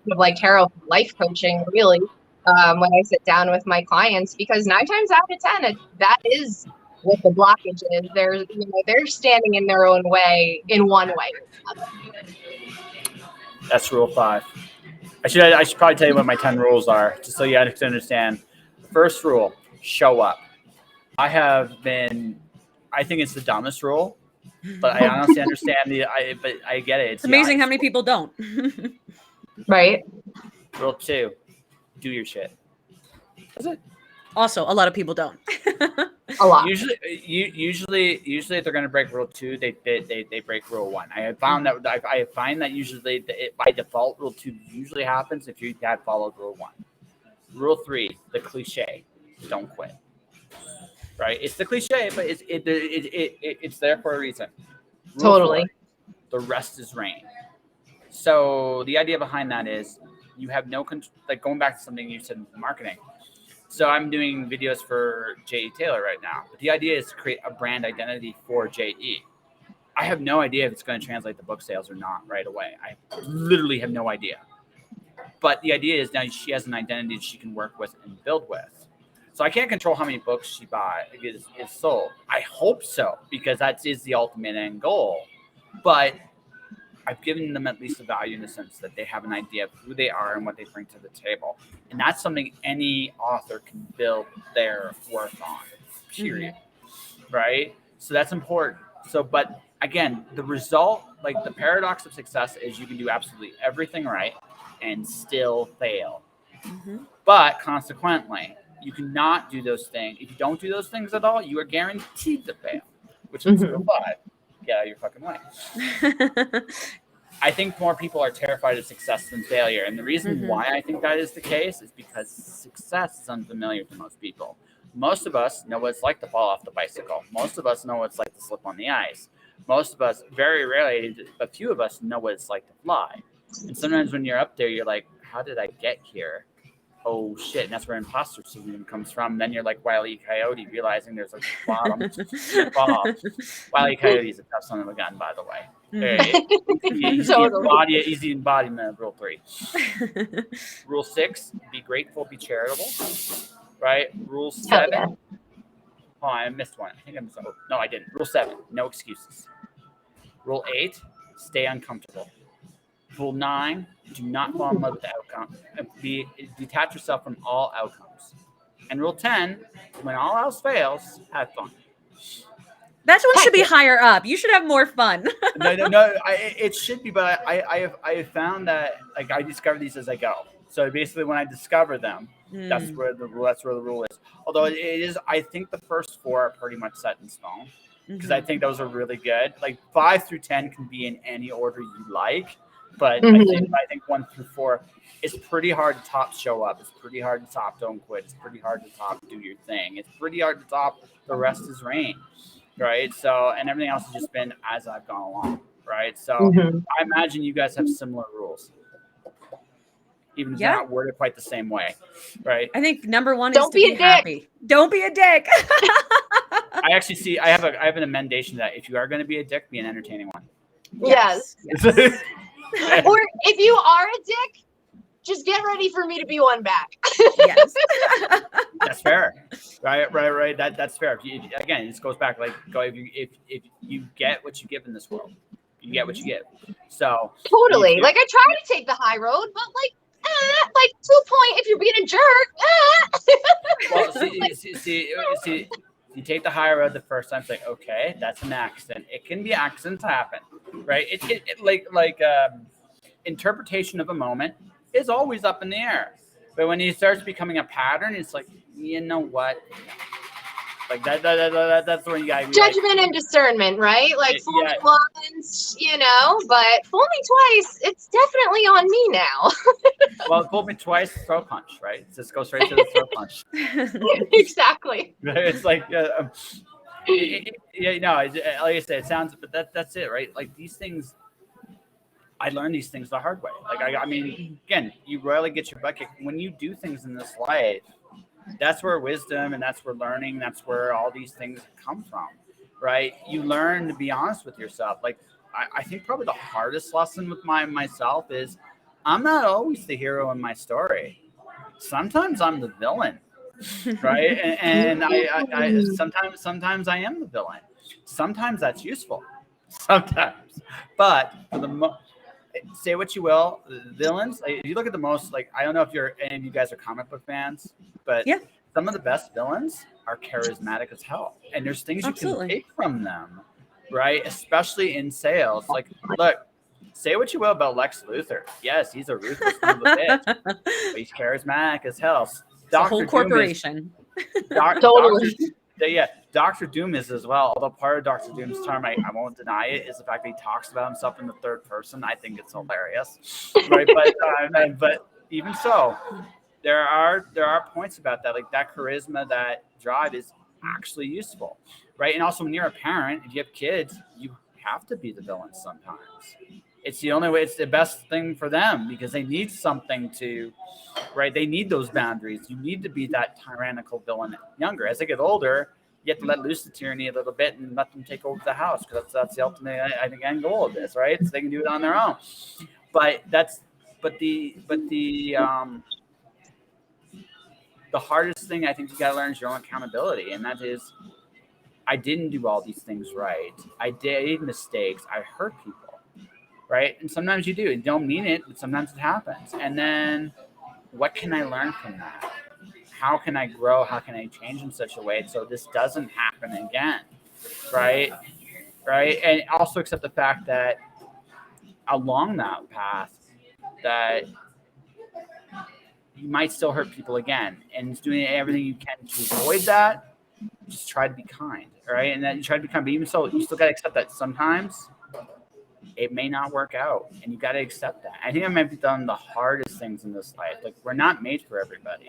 like tarot life coaching, really, when I sit down with my clients, because 9 times out of 10, that is what the blockage is. They're standing in their own way in one way or another. That's rule 5. I should probably tell you what my 10 rules are, just so you understand. First rule: show up. I think it's the dumbest rule, but I honestly understand but I get it. It's amazing how many people don't. Right. Rule 2: do your shit. That's it. Also, a lot of people don't. A lot. Usually if they're going to break rule 2, they break rule 1. I have found that usually by default rule 2 usually happens if you had followed rule 1. Rule 3, the cliche, don't quit. Right? It's the cliche, but it's there for a reason. Rule Totally. 4, the rest is rain. So the idea behind that is you have no control. Like going back to something you said in marketing. So I'm doing videos for J.E. Taylor right now. But the idea is to create a brand identity for J.E. I have no idea if it's going to translate to book sales or not right away. I literally have no idea. But the idea is now she has an identity that she can work with and build with. So I can't control how many books she is sold. I hope so, because that is the ultimate end goal. But I've given them at least a value in the sense that they have an idea of who they are and what they bring to the table. And that's something any author can build their worth on, period. Mm-hmm. Right? So that's important. So, but again, the result, like the paradox of success is you can do absolutely everything right and still fail. Mm-hmm. But consequently, you cannot do those things. If you don't do those things at all, you are guaranteed to fail, which is rule 5. Get out of your fucking way. I think more people are terrified of success than failure. And the reason why I think that is the case is because success is unfamiliar to most people. Most of us know what it's like to fall off the bicycle. Most of us know what it's like to slip on the ice. Most of us, very rarely, a few of us know what it's like to fly. And sometimes when you're up there, you're like, how did I get here? Oh shit, and that's where imposter syndrome comes from. Then you're like Wile E. Coyote, realizing there's a bottom. Wile E. Coyote is a tough son of a gun, by the way. Easy embodiment of rule 3. Rule 6, be grateful, be charitable. Right? Rule 7. Oh, I missed one. I think I missed one. No, I didn't. Rule 7, no excuses. Rule 8, stay uncomfortable. Rule 9, do not fall in love with the outcome. Detach yourself from all outcomes. And rule 10, when all else fails, have fun. That one should be higher up. You should have more fun. No. It should be, but I have found that like I discover these as I go. So basically, when I discover them, that's where the rule is. Although it is, I think the first 4 are pretty much set in stone because I think those are really good. Like 5 through 10 can be in any order you like. But I think 1 through 4, it's pretty hard to top show up. It's pretty hard to top don't quit. It's pretty hard to top do your thing. It's pretty hard to top the rest is rain, right? So, and everything else has just been as I've gone along, right? So I imagine you guys have similar rules, even if they're not worded quite the same way, right? I think number 1 is to be happy. Don't be a dick. I actually see, I have an amendation that if you are going to be a dick, be an entertaining one. Yes. Or if you are a dick, just get ready for me to be one back. Yes. That's fair. Right. That's fair. Again, this goes back if you get what you give in this world, you get what you give. So totally. Like I try to take the high road, but like to a point, if you're being a jerk. Well, see, you take the high road the first time. It's like, okay, that's an accident. It can be accidents happen, right? Interpretation of a moment is always up in the air. But when it starts becoming a pattern, it's like, you know what? Like that's when you got judgment and discernment, right? Like fool me once, but fool me twice. It's definitely on me now. Well, fool me twice, throw punch, right? Just go straight to the throw punch. Exactly. It's like, like I said, it sounds, but that's it, right? Like these things. I learned these things the hard way. Like, I mean, again, you rarely get your butt kicked. When you do things in this life, that's where wisdom and that's where learning, that's where all these things come from, right? You learn to be honest with yourself. Like, I think probably the hardest lesson with myself is I'm not always the hero in my story. Sometimes I'm the villain, right? And I sometimes I am the villain. Sometimes that's useful. Sometimes. But for the say what you will, villains, if you look at the most, like, I don't know if any of you guys are comic book fans, but some of the best villains are charismatic as hell. And there's things you can take from them, right? Especially in sales. Like, look, say what you will about Lex Luthor. Yes, he's a ruthless son of a bitch, but he's charismatic as hell. The whole corporation. Dr. Doom is as well. Although part of Dr. Doom's charm, I won't deny it, is the fact that he talks about himself in the third person. I think it's hilarious, right? But even so, there are points about that, like that charisma, that drive is actually useful, right? And also, when you're a parent, if you have kids, you have to be the villain sometimes. It's the only way. It's the best thing for them because they need something to, right? They need those boundaries. You need to be that tyrannical villain younger. As they get older, you have to let loose the tyranny a little bit and let them take over the house because that's the ultimate, I think, end goal of this, right? So they can do it on their own. But the hardest thing I think you got to learn is your own accountability, and that is, I didn't do all these things right. I did mistakes. I hurt people. Right. And sometimes you do. You don't mean it, but sometimes it happens. And then what can I learn from that? How can I grow? How can I change in such a way so this doesn't happen again? Right. Right. And also accept the fact that along that path that you might still hurt people again, and doing everything you can to avoid that. Just try to be kind. Right. And then you try to be kind, but even so, you still got to accept that sometimes it may not work out, and you got to accept that. I think I might be done the hardest things in this life. Like, we're not made for everybody.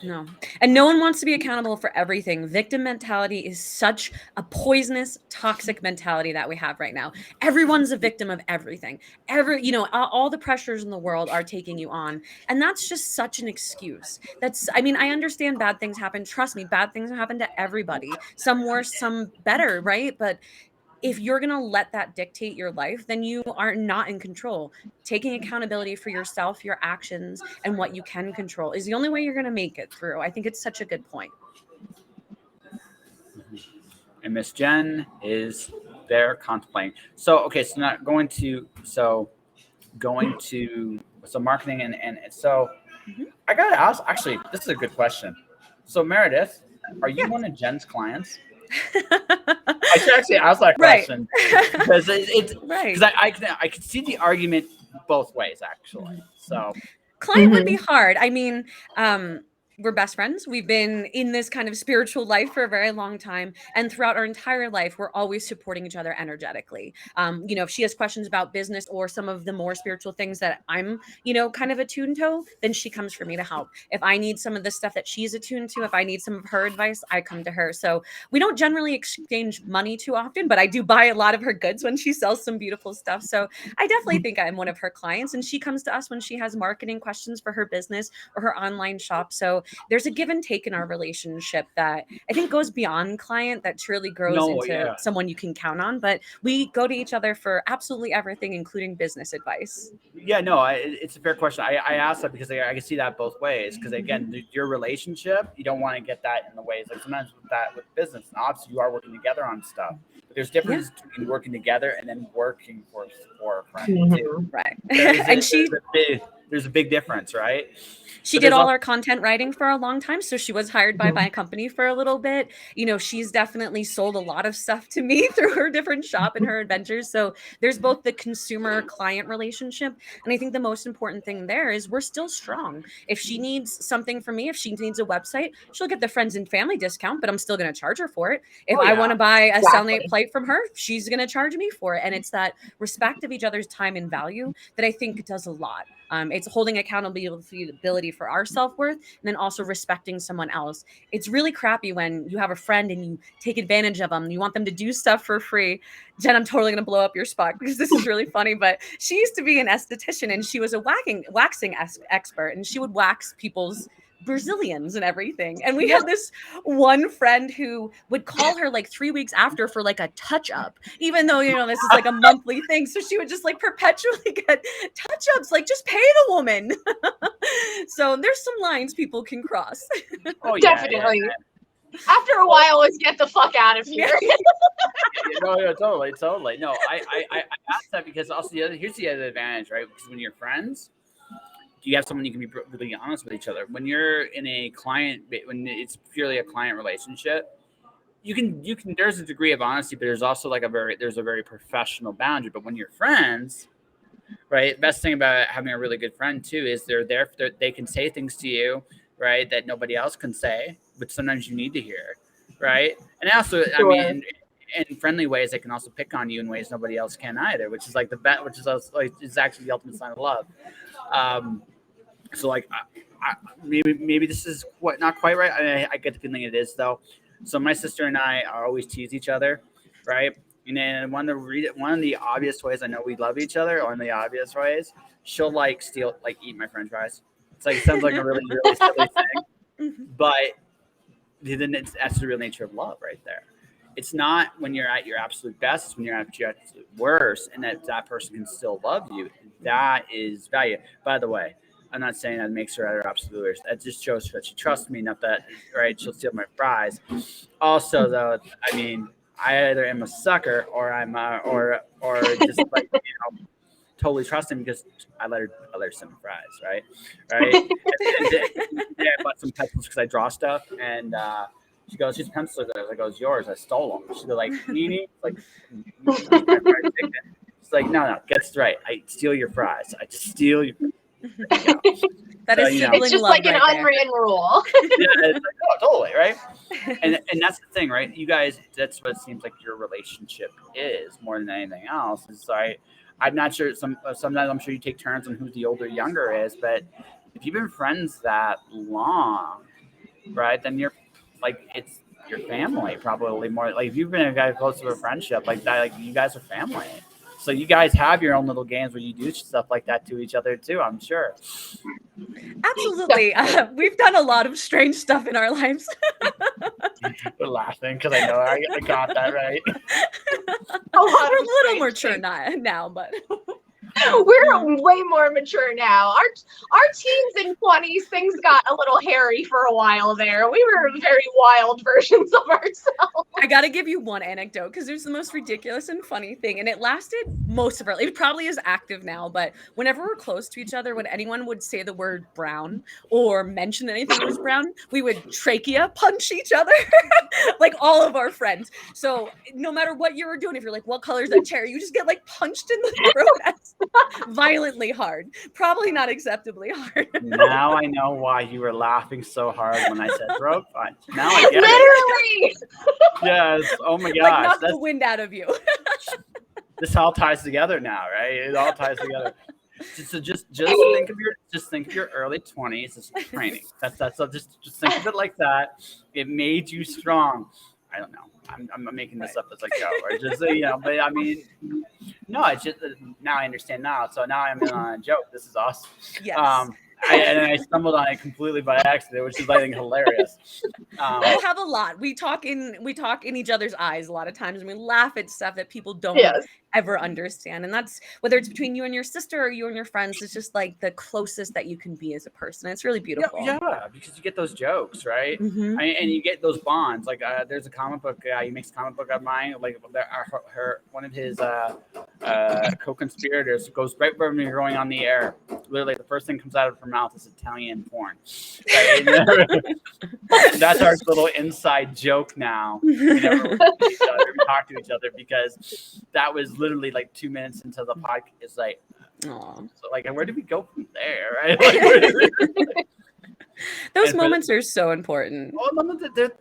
No. And no one wants to be accountable for everything. Victim mentality is such a poisonous, toxic mentality that we have right now. Everyone's a victim of everything. All the pressures in the world are taking you on. And that's just such an excuse. I understand bad things happen. Trust me, bad things happen to everybody. Some worse, some better, right? But if you're going to let that dictate your life, then you are not in control. Taking accountability for yourself, your actions, and what you can control is the only way you're going to make it through. I think it's such a good point. And Miss Jen is there contemplating. So marketing and so I got to ask, actually, this is a good question. So Meredith, are you one of Jen's clients? I should actually ask that question because it's right. Because I could see the argument both ways actually. So client would be hard. I mean, we're best friends. We've been in this kind of spiritual life for a very long time. And throughout our entire life, we're always supporting each other energetically. If she has questions about business or some of the more spiritual things that I'm, kind of attuned to, then she comes for me to help. If I need some of the stuff that she's attuned to, if I need some of her advice, I come to her. So we don't generally exchange money too often, but I do buy a lot of her goods when she sells some beautiful stuff. So I definitely think I'm one of her clients, and she comes to us when she has marketing questions for her business or her online shop. So there's a give and take in our relationship that I think goes beyond client, that truly grows into someone you can count on. But we go to each other for absolutely everything, including business advice. Yeah, no, it's a fair question. I asked that because I can see that both ways. Because again, your relationship, you don't want to get that in the ways. Like sometimes with business, and obviously you are working together on stuff. But there's difference between working together and then working for a friend too. Right. There's a big difference, right? She did all our content writing for a long time. So she was hired by my company for a little bit. She's definitely sold a lot of stuff to me through her different shop and her adventures. So there's both the consumer client relationship. And I think the most important thing there is we're still strong. If she needs something from me, if she needs a website, she'll get the friends and family discount, but I'm still going to charge her for it. If I want to buy a Cellmate plate from her, she's going to charge me for it. And it's that respect of each other's time and value that I think does a lot. It's holding accountability for our self-worth and then also respecting someone else. It's really crappy when you have a friend and you take advantage of them. You want them to do stuff for free. Jen, I'm totally going to blow up your spot because this is really funny, but she used to be an esthetician and she was a waxing expert, and she would wax people's Brazilians and everything. And we had this one friend who would call her like 3 weeks after for like a touch up, even though, this is like a monthly thing. So she would just like perpetually get touch ups, like just pay the woman. So there's some lines people can cross. Oh, yeah, definitely. Yeah. After a while, let's get the fuck out of here. No, totally. No, I asked that because also here's the other advantage, right? Because when you're friends, you have someone you can be really honest with each other. When you're in when it's purely a client relationship, you can there's a degree of honesty, but there's also like a very professional boundary. But when you're friends, right? Best thing about having a really good friend too is they can say things to you, right, that nobody else can say, but sometimes you need to hear. right? And also, I Sure. mean, in friendly ways, they can also pick on you in ways nobody else can either, which is like the bet, which is also, like, is actually the ultimate sign of love. So like, maybe this is not quite right. I get the feeling it is though. So my sister and I are always tease each other, right? And then one of the obvious ways I know we love each other, or one of the obvious ways, she'll like eat my French fries. It's like, it sounds like a really really silly thing, but then that's the real nature of love right there. It's not when you're at your absolute best, it's when you're at your absolute worst, and that person can still love you. That is value. By the way, I'm not saying that makes her at her absolute worst. That just shows that she trusts me enough that, right, she'll steal my fries. Also, though, I mean, I either am a sucker or I'm or just like, totally trust him because I let her send me fries, right? Yeah, I bought some pencils because I draw stuff, and she goes, "She's pencils." I go, "It's yours. I stole them." She goes, like, "Nini," like, she's like, "No, gets right. I steal your fries. I just steal your." That is It's just like an unwritten rule. Yeah, it's like, oh, totally, right? And that's the thing, right? You guys, that's what it seems like your relationship is more than anything else. Is I'm not sure. Sometimes I'm sure you take turns on who the older, younger is, but if you've been friends that long, right, then you're like, it's your family probably more. Like, if you've been a guy close to a friendship like that, like, you guys are family. So you guys have your own little games where you do stuff like that to each other too, I'm sure. Absolutely. We've done a lot of strange stuff in our lives. We're laughing because I know I got that right. We're a little mature now, but we're way more mature now. Our teens and 20s, things got a little hairy for a while there. We were very wild versions of ourselves. I got to give you one anecdote because there's the most ridiculous and funny thing, and it lasted most of our life. It probably is active now, but whenever we're close to each other, when anyone would say the word brown or mention anything that was brown, we would trachea punch each other, like all of our friends. So no matter what you were doing, if you're like, "What color is that chair?" you just get like punched in the throat violently hard. Probably not acceptably hard. Now I know why you were laughing so hard when I said throat punch. Now I get Literally. it. Yes. Oh my gosh. Like, knock the wind out of you. This all ties together now, right? It all ties together. So just think of your early 20s as training. That's so just think of it like that. It made you strong. I don't know. I'm making this up as I go, or just but I mean, no, it's just now I understand now. So now I'm in on a joke. This is awesome. Yes. I stumbled on it completely by accident, which is, I think, hilarious. We have a lot. We talk in each other's eyes a lot of times, and we laugh at stuff that people don't ever understand. And that's whether it's between you and your sister or you and your friends. It's just like the closest that you can be as a person. It's really beautiful. Yeah, because you get those jokes, right? Mm-hmm. And you get those bonds. Like, there's a comic book guy. He makes a comic book of mine. Like, one of his co-conspirators goes right when you're going on the air. Literally, the first thing comes out of her mouth is Italian porn. Right? That's our little inside joke now. Whenever we talk to each other, because that was literally like 2 minutes into the podcast. It's like, so like, where did we go from there? Right? Like, those moments are so important. Oh, they're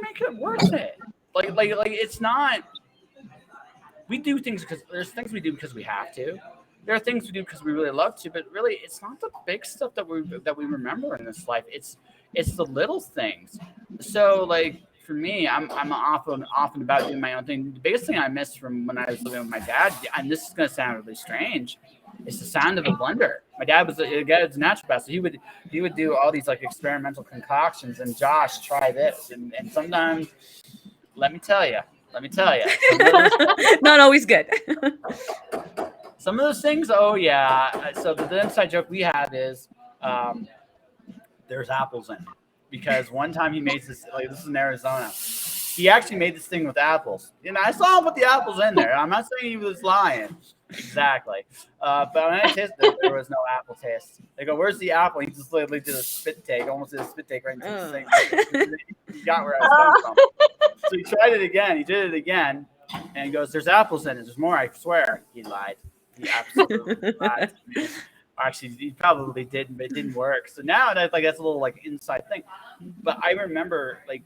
making it worth it. Like it's not. We do things because there's things we do because we have to. There are things we do because we really love to, but really, it's not the big stuff that we remember in this life. It's the little things. So, like, for me, I'm often about doing my own thing. The biggest thing I missed from when I was living with my dad, and this is going to sound really strange, is the sound of a blender. My dad was a naturopath, so he would do all these like experimental concoctions. And Josh, try this, and sometimes, let me tell you, not always good. Some of those things, oh yeah. So the inside joke we have is there's apples in it. Because one time he made this, like, this is in Arizona. He actually made this thing with apples. I saw him with the apples in there. I'm not saying he was lying. Exactly. But when I tasted it, there was no apple taste. They go, "Where's the apple?" He just literally did a spit take, almost did a spit take right into the thing. He got where I was coming from. So he tried it again. He did it again. And he goes, "There's apples in it. There's more, I swear." He lied. He absolutely lied to me. Actually, he probably didn't, but it didn't work. So now that's a little like inside thing. But I remember like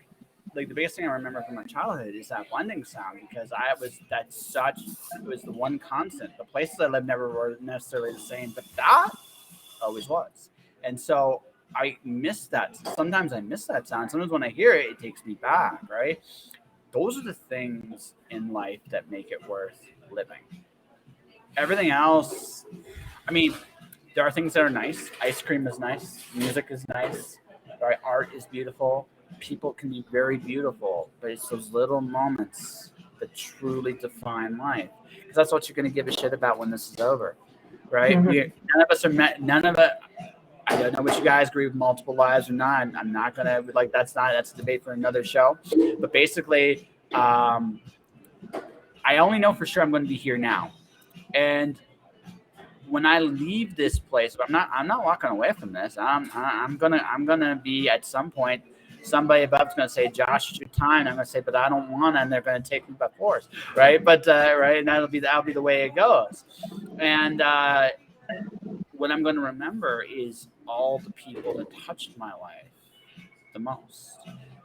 like the biggest thing I remember from my childhood is that blending sound, because it was the one constant. The places I lived never were necessarily the same, but that always was. And so I miss that. Sometimes I miss that sound. Sometimes when I hear it, it takes me back, right? Those are the things in life that make it worth living. Everything else, I mean, there are things that are nice. Ice cream is nice. Music is nice. Right? Art is beautiful. People can be very beautiful, but it's those little moments that truly define life. Because that's what you're going to give a shit about when this is over, right? None of us are met. None of it. I don't know what you guys agree with multiple lives or not. I'm not going to like. That's a debate for another show. But basically, I only know for sure I'm going to be here now, and when I leave this place, I'm not walking away from this. I'm gonna be at some point. Somebody above's gonna say, "Josh, it's your time." And I'm gonna say, "But I don't want to," and they're gonna take me by force, right? But right, and that'll be the way it goes. And what I'm gonna remember is all the people that touched my life the most.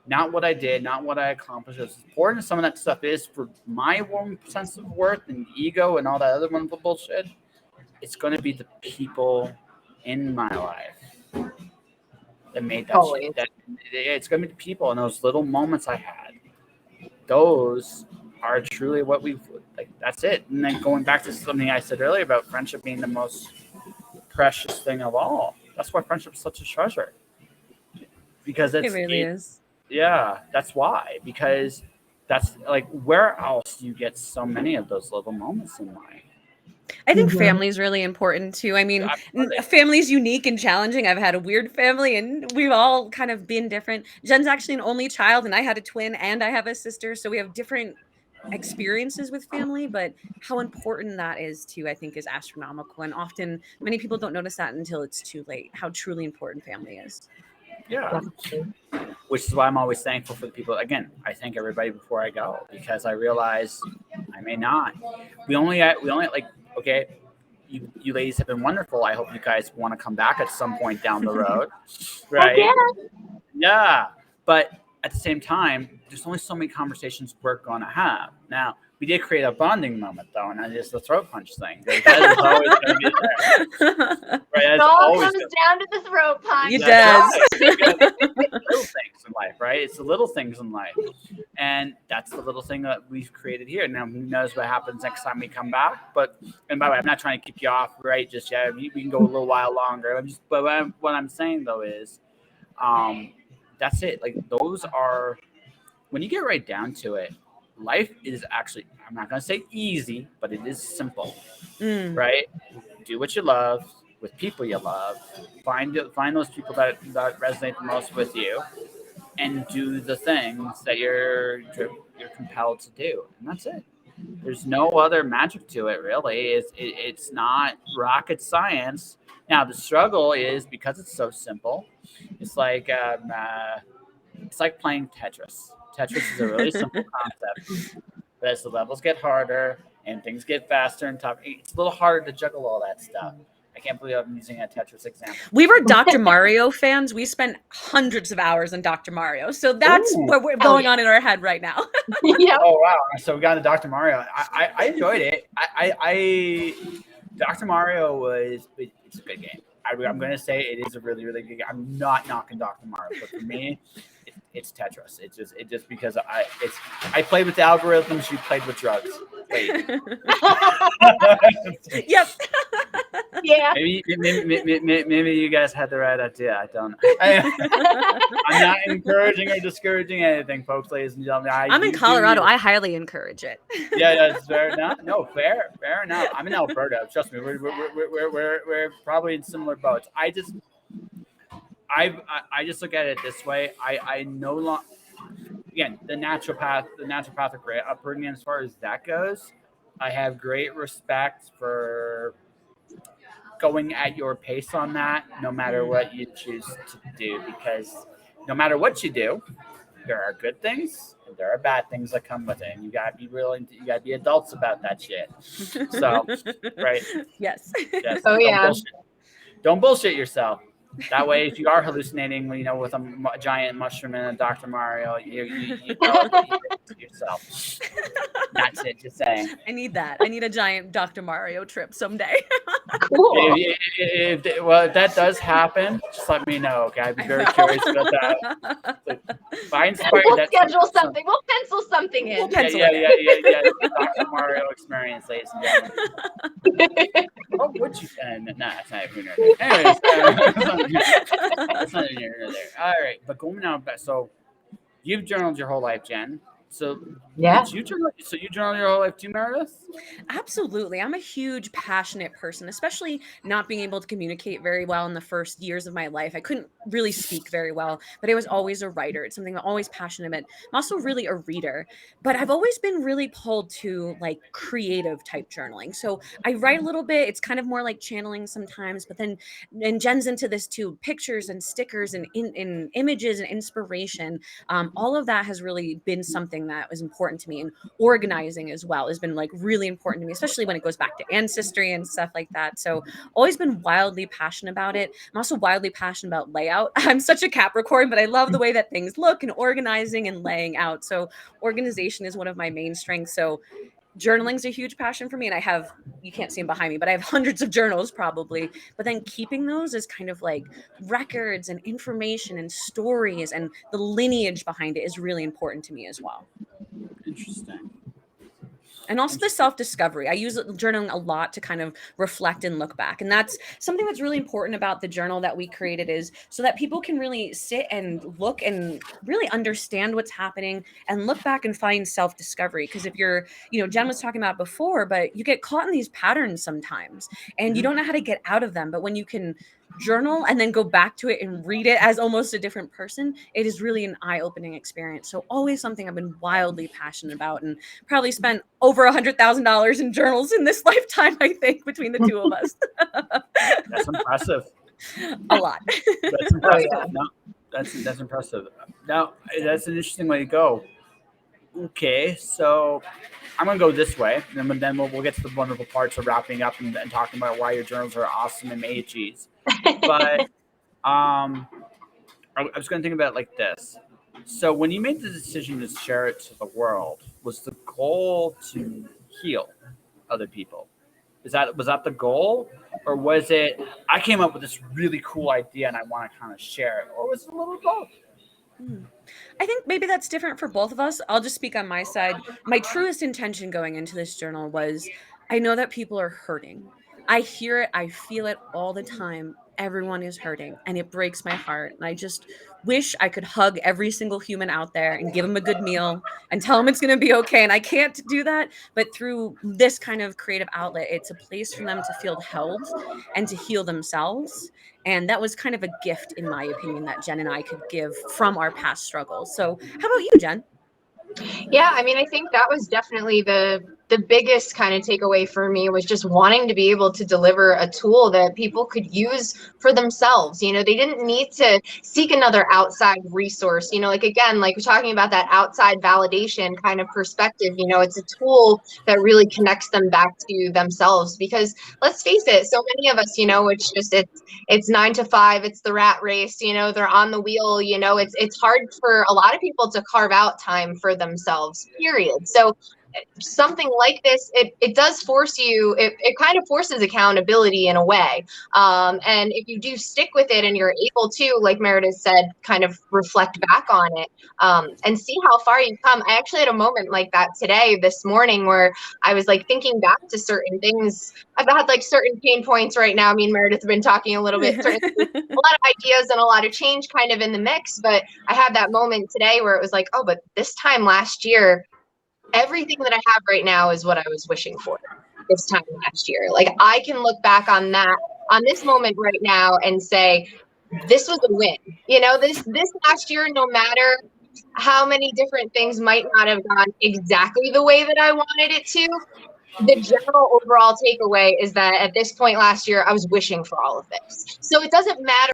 Not what I did, not what I accomplished. As important as some of that stuff is for my own sense of worth and ego and all that other wonderful bullshit, it's going to be the people in my life that made that shit. It's going to be the people and those little moments I had. Those are truly what we like. That's it. And then going back to something I said earlier about friendship being the most precious thing of all. That's why friendship is such a treasure. Because it really is. Yeah, that's why. Because that's like, where else do you get so many of those little moments in life? I think family is really important too. I mean, family's unique and challenging. I've had a weird family and we've all kind of been different. Jen's actually an only child and I had a twin and I have a sister. So we have different experiences with family, but how important that is too, I think, is astronomical. And often many people don't notice that until it's too late, how truly important family is. Yeah. Which is why I'm always thankful for the people. Again, I thank everybody before I go, because I realize I may not. We only like, okay, you ladies have been wonderful. I hope you guys want to come back at some point down the road. Right? Yeah. But at the same time, there's only so many conversations we're going to have. Now, we did create a bonding moment, though, and that is the throat punch thing. That is always going to be there. Right? It all comes down to the throat punch. It does. Little things in life, right? It's the little things in life. And that's the little thing that we've created here. Now, who knows what happens next time we come back? And by the way, I'm not trying to keep you off, right? Just yet. We can go a little while longer. But what I'm saying, though, is that's it. Like, those are, when you get right down to it, life is actually, I'm not going to say easy, but it is simple, right? Do what you love with people you love. Find those people that resonate the most with you, and do the things that you're compelled to do, and that's it. There's no other magic to it, really. It's not rocket science. Now the struggle is because it's so simple. It's like playing Tetris. Tetris is a really simple concept, but as the levels get harder and things get faster and tougher, it's a little harder to juggle all that stuff. I can't believe I'm using a Tetris example. We were Dr. Mario fans. We spent hundreds of hours on Dr. Mario. So that's what we're going on in our head right now. Yeah. Oh, wow. So we got to Dr. Mario. I enjoyed it. Dr. Mario it's a good game. I'm going to say it is a really, really good game. I'm not knocking Dr. Mario, but for me, it's Tetris. It's just because I played with the algorithms. You played with drugs. Wait. Yep. Yeah. Maybe you guys had the right idea. I don't know. I'm not encouraging or discouraging anything, folks, ladies and gentlemen. I'm in Colorado. I highly encourage it. Yeah, it's fair enough. No, fair enough. I'm in Alberta. Trust me, we're probably in similar boats. I just look at it this way. I no longer, again, the naturopathic upbringing as far as that goes. I have great respect for going at your pace on that, no matter what you choose to do, because no matter what you do, there are good things and there are bad things that come with it, and you gotta be be adults about that shit. So, right? Yes. Oh, yeah. Don't bullshit yourself. That way, if you are hallucinating, with a giant mushroom and a Dr. Mario, you know that you did it to yourself. That's it. Just saying. I need that. I need a giant Dr. Mario trip someday. Cool. If that does happen, just let me know. Okay, I'd be very curious about that. If I inspire, We'll schedule something. We'll pencil something in. We'll pencil yeah. Dr. Mario experience, ladies and gentlemen. What would you? Nah, it's not even there. Anyways, that's not here nor there. All right, but going now. So you've journaled your whole life, Jen. So Yeah. you journal your whole life too, Meredith? Absolutely. I'm a huge passionate person, especially not being able to communicate very well in the first years of my life. I couldn't really speak very well, but I was always a writer. It's something I'm always passionate about. I'm also really a reader, but I've always been really pulled to like creative type journaling. So I write a little bit. It's kind of more like channeling sometimes, but then and Jen's into this too, pictures and stickers and in images and inspiration. All of that has really been something that was important to me, and organizing as well has been like really important to me, especially when it goes back to ancestry and stuff like that. So always been wildly passionate about it. I'm also wildly passionate about layout. I'm such a Capricorn, but I love the way that things look and organizing and laying out. So organization is one of my main strengths. So journaling's a huge passion for me, and I have, you can't see them behind me, but I have hundreds of journals probably, but then keeping those as kind of like records and information and stories and the lineage behind it is really important to me as well. Interesting. And also the self-discovery. I use journaling a lot to kind of reflect and look back. And that's something that's really important about the journal that we created, is so that people can really sit and look and really understand what's happening and look back and find self-discovery. Because if you're, Jen was talking about before, but you get caught in these patterns sometimes and you don't know how to get out of them. But when you can journal and then go back to it and read it as almost a different person, it is really an eye-opening experience. So always something I've been wildly passionate about, and probably spent over $100,000 in journals in this lifetime, I think, between the two of us. That's impressive. A lot. That's impressive. Oh, yeah. No, that's impressive. Now, that's an interesting way to go. Okay, so I'm going to go this way, and then we'll get to the wonderful parts of wrapping up and talking about why your journals are awesome and made cheese. But I was going to think about it like this. So when you made the decision to share it to the world, was the goal to heal other people? Was that the goal? Or was it, I came up with this really cool idea and I want to kind of share it? Or was it a little both? I think maybe that's different for both of us. I'll just speak on my side. My truest intention going into this journal was, I know that people are hurting. I hear it. I feel it all the time. Everyone is hurting, and it breaks my heart. And I just wish I could hug every single human out there and give them a good meal and tell them it's going to be okay. And I can't do that. But through this kind of creative outlet, it's a place for them to feel held and to heal themselves. And that was kind of a gift, in my opinion, that Jen and I could give from our past struggles. So how about you, Jen? Yeah, I mean, I think that was definitely the biggest kind of takeaway for me, was just wanting to be able to deliver a tool that people could use for themselves. They didn't need to seek another outside resource. Like, again, like we're talking about that outside validation kind of perspective, it's a tool that really connects them back to themselves. Because let's face it, so many of us, it's 9 to 5, it's the rat race, they're on the wheel, it's hard for a lot of people to carve out time for themselves, period. So something like this, it does force you, it kind of forces accountability in a way. And if you do stick with it and you're able to, like Meredith said, kind of reflect back on it and see how far you've come. I actually had a moment like that this morning, where I was like thinking back to certain things. I've had like certain pain points right now. Me and Meredith have been talking a little bit, a lot of ideas and a lot of change kind of in the mix. But I had that moment today where it was like, oh, but this time last year, everything that I have right now is what I was wishing for this time last year. Like, I can look back on this moment right now and say, this was a win. This last year, no matter how many different things might not have gone exactly the way that I wanted it to, the general overall takeaway is that at this point last year, I was wishing for all of this. So it doesn't matter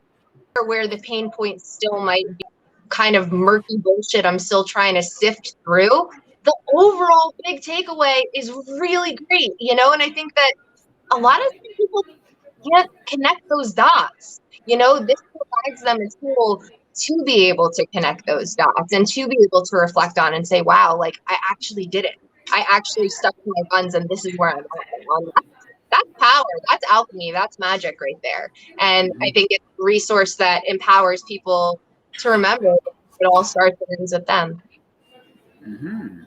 where the pain points still might be, kind of murky bullshit I'm still trying to sift through. The overall big takeaway is really great, and I think that a lot of people can't connect those dots. You know, this provides them a tool to be able to connect those dots and to be able to reflect on and say, wow, like I actually did it. I actually stuck to my guns and this is where I'm at. That's power. That's alchemy. That's magic right there. And I think it's a resource that empowers people to remember it all starts and ends with them. Mm-hmm.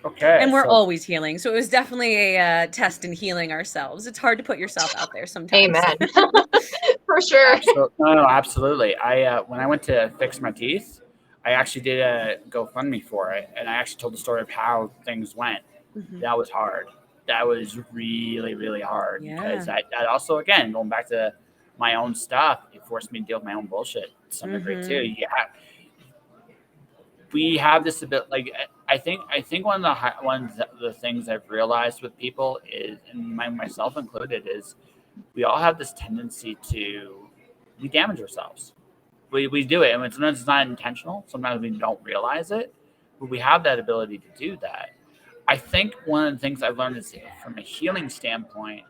Okay. And we're always healing. So it was definitely a test in healing ourselves. It's hard to put yourself out there sometimes. Amen. For sure. No, absolutely. I when I went to fix my teeth, I actually did a GoFundMe for it, and I actually told the story of how things went. Mhm. That was hard. That was really, really hard because Yeah. that also, again, going back to my own stuff, it forced me to deal with my own bullshit to some degree too. We have this ability. Like I think one of the things I've realized with people is, and myself included, is we all have this tendency to we damage ourselves. We do it, and sometimes it's not intentional. Sometimes we don't realize it, but we have that ability to do that. I think one of the things I've learned is from a healing standpoint,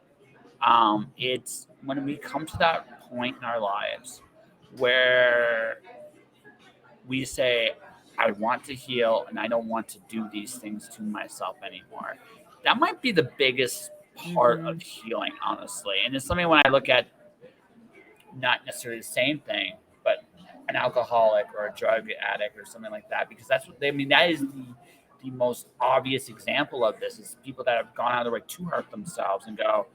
it's when we come to that point in our lives where we say, I want to heal and I don't want to do these things to myself anymore. That might be the biggest part of healing, honestly. And it's something when I look at not necessarily the same thing, but an alcoholic or a drug addict or something like that, because that's what they mean. That is the most obvious example of this is people that have gone out of their way to hurt themselves and go,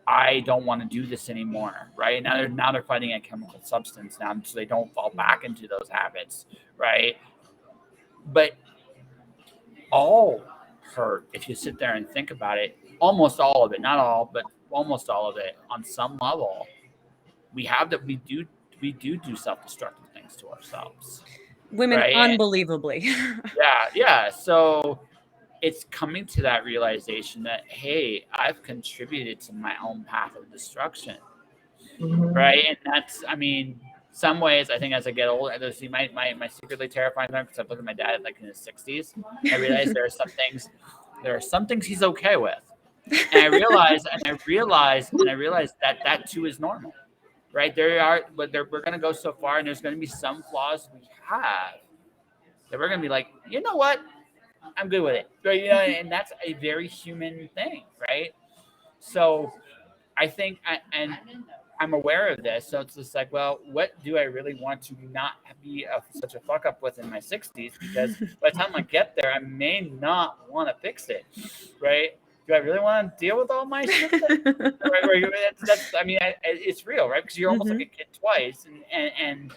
I don't want to do this anymore, right? Now they're fighting a chemical substance now, so they don't fall back into those habits, right? But all hurt, if you sit there and think about it, almost all of it, not all, but almost all of it, on some level, we do self-destructive things to ourselves. Women, right? unbelievably. Yeah. So it's coming to that realization that, hey, I've contributed to my own path of destruction, right? And that's, I mean, some ways, I think as I get older, there's my secretly terrifying time because I've looked at my dad like in his 60s. I realize there are some things he's okay with, and I realize that too is normal, right? But we're gonna go so far, and there's gonna be some flaws we have that we're gonna be like, you know what? I'm good with it. Right? You know, and that's a very human thing, right? So I think, and I'm aware of this. So it's just like, well, what do I really want to not be such a fuck up with in my 60s? Because by the time I get there, I may not want to fix it, right? Do I really want to deal with all my shit? I mean, it's real, right? Because you're almost like a kid twice, and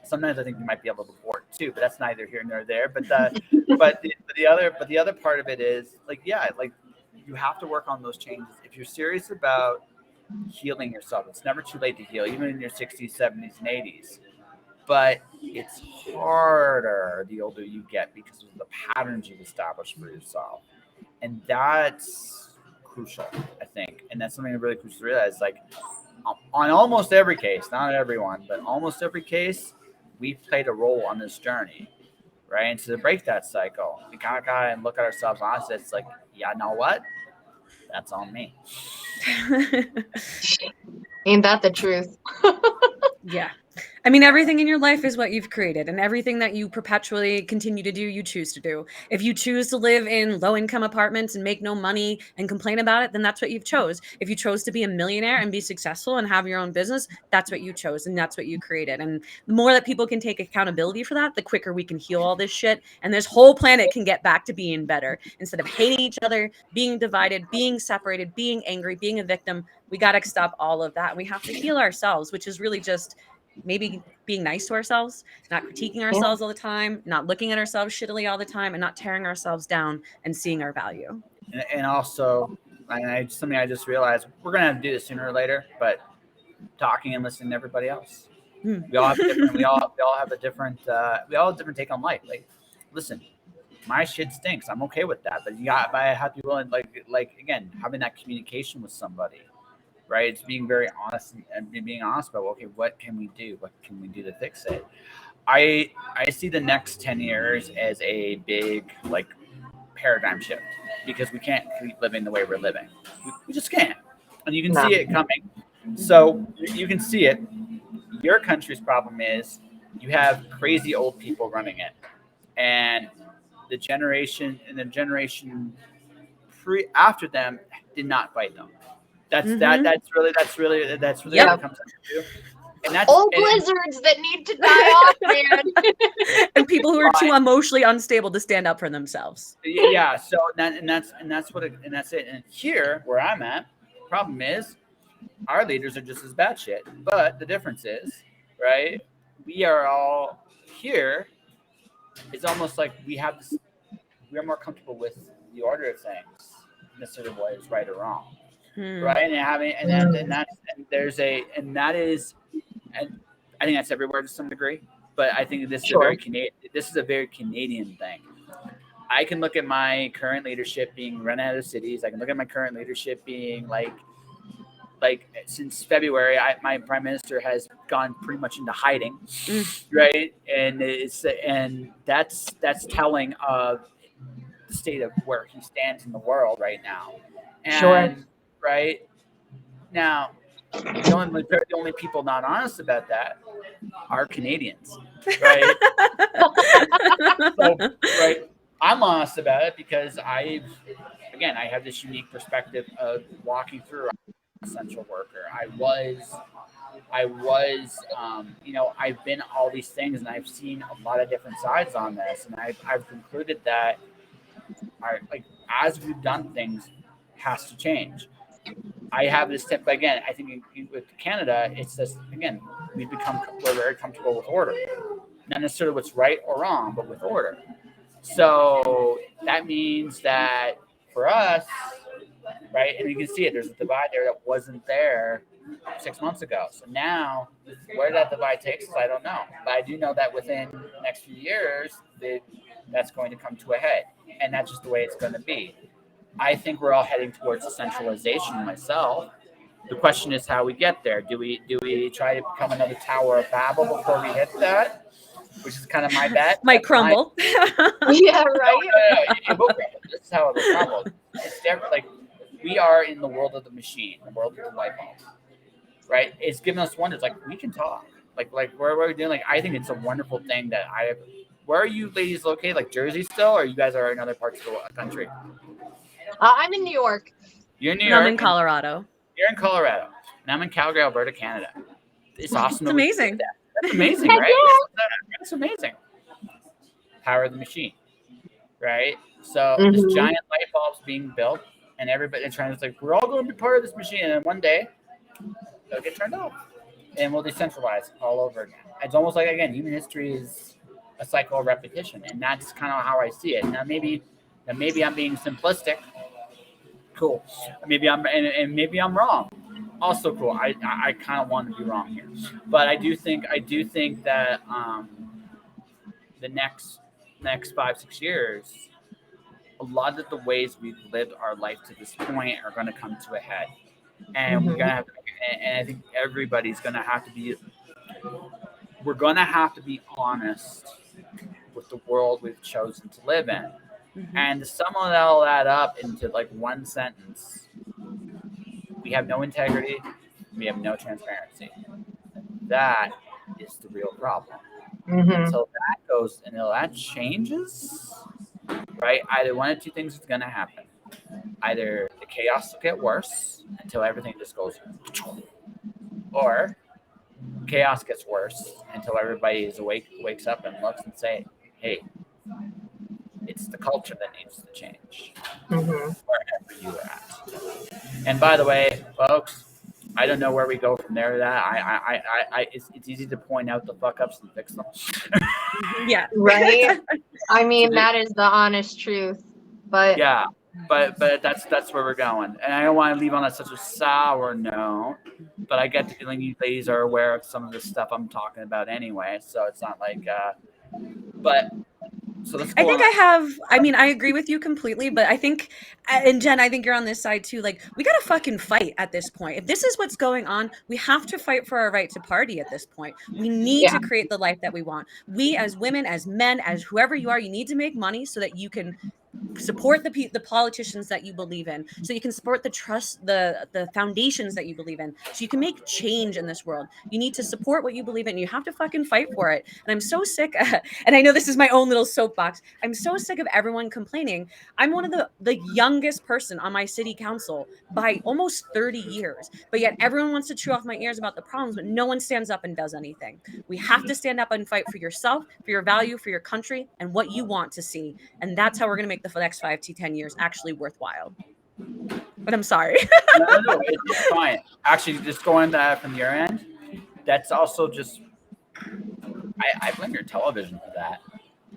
sometimes I think you might be able to abort too, but that's neither here nor there. But the other part of it is like, yeah, like you have to work on those changes if you're serious about healing yourself. It's never too late to heal, even in your 60s, 70s, and 80s. But it's harder the older you get because of the patterns you've established for yourself, and that's crucial, I think. And that's something really crucial to realize. Like on almost every case, not everyone, but almost every case, we've played a role on this journey, right? And so to break that cycle, we kind of gotta look at ourselves honestly. It's like, yeah, know what? That's on me. Ain't that the truth? Yeah. I mean, everything in your life is what you've created, and everything that you perpetually continue to do, you choose to do. If you choose to live in low-income apartments and make no money and complain about it, then that's what you've chose. If you chose to be a millionaire and be successful and have your own business, that's what you chose, and that's what you created. And the more that people can take accountability for that, the quicker we can heal all this shit, and this whole planet can get back to being better. Instead of hating each other, being divided, being separated, being angry, being a victim, we got to stop all of that. We have to heal ourselves, which is really just maybe being nice to ourselves, not critiquing ourselves all the time, not looking at ourselves shittily all the time, and not tearing ourselves down and seeing our value. And also, something I just realized, we're gonna have to do this sooner or later, but talking and listening to everybody else. We all have a different take on life. Like, listen, my shit stinks. I'm okay with that, but I have to be willing, like again, having that communication with somebody. Right, it's being very honest and being honest about, okay, what can we do? What can we do to fix it? I see the next 10 years as a big like paradigm shift because we can't keep living the way we're living. We just can't, and you can see it coming. So you can see it. Your country's problem is you have crazy old people running it, and the generation after them did not fight them. That's Mhm. that's really Yep. what it comes down to. And that's Old blizzards that need to die off, man. And people who are too emotionally unstable to stand up for themselves. yeah. So that's what and that's it. And here where I'm at, problem is our leaders are just as bad shit. But the difference is, right? We are all here. It's almost like we have this. We're more comfortable with the order of things, necessarily what is right or wrong, right? And having and that is, and I think that's everywhere to some degree. But I think this is a very Canadian. This is a very Canadian thing. I can look at my current leadership being run out of cities. I can look at my current leadership being like since February, my prime minister has gone pretty much into hiding, right? And that's telling of the state of where he stands in the world right now. And right now, the only people not honest about that are Canadians, right? So, right. I'm honest about it because I have this unique perspective of walking through essential worker. I've been all these things and I've seen a lot of different sides on this, and I've concluded that as we've done things has to change. I have this tip again. I think with Canada, it's just again we're very comfortable with order, not necessarily what's right or wrong, but with order. So that means that for us, right, and you can see it. There's a divide there that wasn't there 6 months ago. So now, where that divide takes us, I don't know. But I do know that within the next few years, that's going to come to a head, and that's just the way it's going to be. I think we're all heading towards decentralization myself. The question is how we get there. Do we try to become another Tower of Babel before we hit that? Which is kind of my bet. Might crumble. Yeah, right. It will crumble. This is how it will crumble. It's different. Like we are in the world of the machine, the world of the light bulb, right? It's giving us wonders. Like we can talk. Like where we're doing. Like I think it's a wonderful thing that I have. Where are you ladies located? Like Jersey still, or you guys are in other parts of the country? I'm in New York. You're in New York. I'm in Colorado. You're in Colorado, and I'm in Calgary, Alberta, Canada. It's awesome. It's amazing. That's amazing, right? That's amazing. Power of the machine, right? So this giant light bulbs being built, and everybody trying to we're all going to be part of this machine, and then one day they'll get turned off, and we'll decentralize all over again. It's almost like again, human history is a cycle of repetition, and that's kind of how I see it. Now maybe I'm being simplistic. Cool. Maybe I'm wrong. Also cool. I kind of want to be wrong here, but I do think that the next 5-6 years, a lot of the ways we've lived our life to this point are going to come to a head, and we're gonna have, and I think everybody's gonna have to be. We're gonna have to be honest with the world we've chosen to live in. And to sum all that up into one sentence, we have no integrity, we have no transparency. That is the real problem. Until that changes, right? Either one of two things is going to happen. Either the chaos will get worse until everything just goes, or chaos gets worse until everybody wakes up and looks and say, hey, it's the culture that needs to change wherever you are at. And by the way, folks, I don't know where we go from there. That it's easy to point out the fuck ups and fix them. Yeah, right. I mean, that is the honest truth. But yeah, but that's where we're going. And I don't want to leave on such a sour note. But I get the feeling you ladies are aware of some of the stuff I'm talking about anyway. So it's not like, but. So I think I agree with you completely, but I think, and Jen, I think you're on this side too. Like, we got to fucking fight at this point. If this is what's going on, we have to fight for our right to party at this point. We need to create the life that we want. We as women, as men, as whoever you are, you need to make money so that you can support the politicians that you believe in, so you can support the foundations that you believe in, so you can make change in this world. You need to support what you believe in. You have to fucking fight for it. And I'm so sick and I know this is my own little soapbox. I'm so sick of everyone complaining. I'm one of the youngest person on my city council by almost 30 years, but yet everyone wants to chew off my ears about the problems, but no one stands up and does anything. We have to stand up and fight for yourself, for your value, for your country, and what you want to see. And that's how we're going to make the next 5 to 10 years actually worthwhile. But I'm sorry. No, it's fine. Actually, just going from your end, that's also just, I blame your television for that.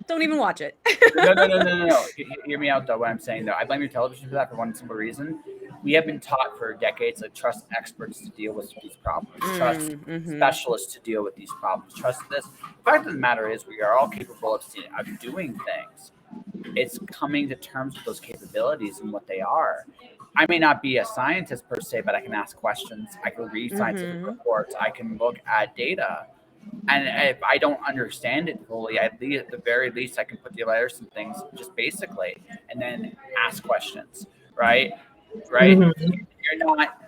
Don't even watch it. No. Hear me out, though, what I'm saying, though. I blame your television for that for one simple reason. We have been taught for decades to trust experts to deal with these problems, trust specialists to deal with these problems, trust this. The fact of the matter is we are all capable of doing things. It's coming to terms with those capabilities and what they are. I may not be a scientist per se, but I can ask questions. I can read scientific reports. I can look at data. And if I don't understand it fully, at the very least, I can put together some things just basically and then ask questions, right? You're not,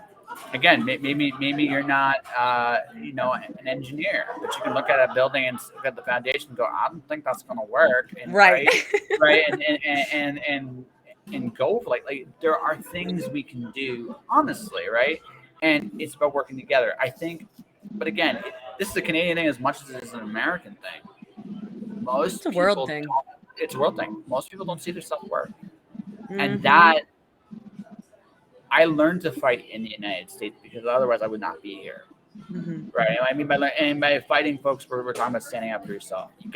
again, maybe you're not, an engineer, but you can look at a building and look at the foundation and go, I don't think that's going to work. And, right. And go for like there are things we can do honestly, right? And it's about working together, I think. But again, this is a Canadian thing as much as it is an American thing. It's a world thing. It's a world thing. Most people don't see their self-worth. And that, I learned to fight in the United States because otherwise I would not be here. Right? I mean, by fighting, folks, we're talking about standing up for yourself. You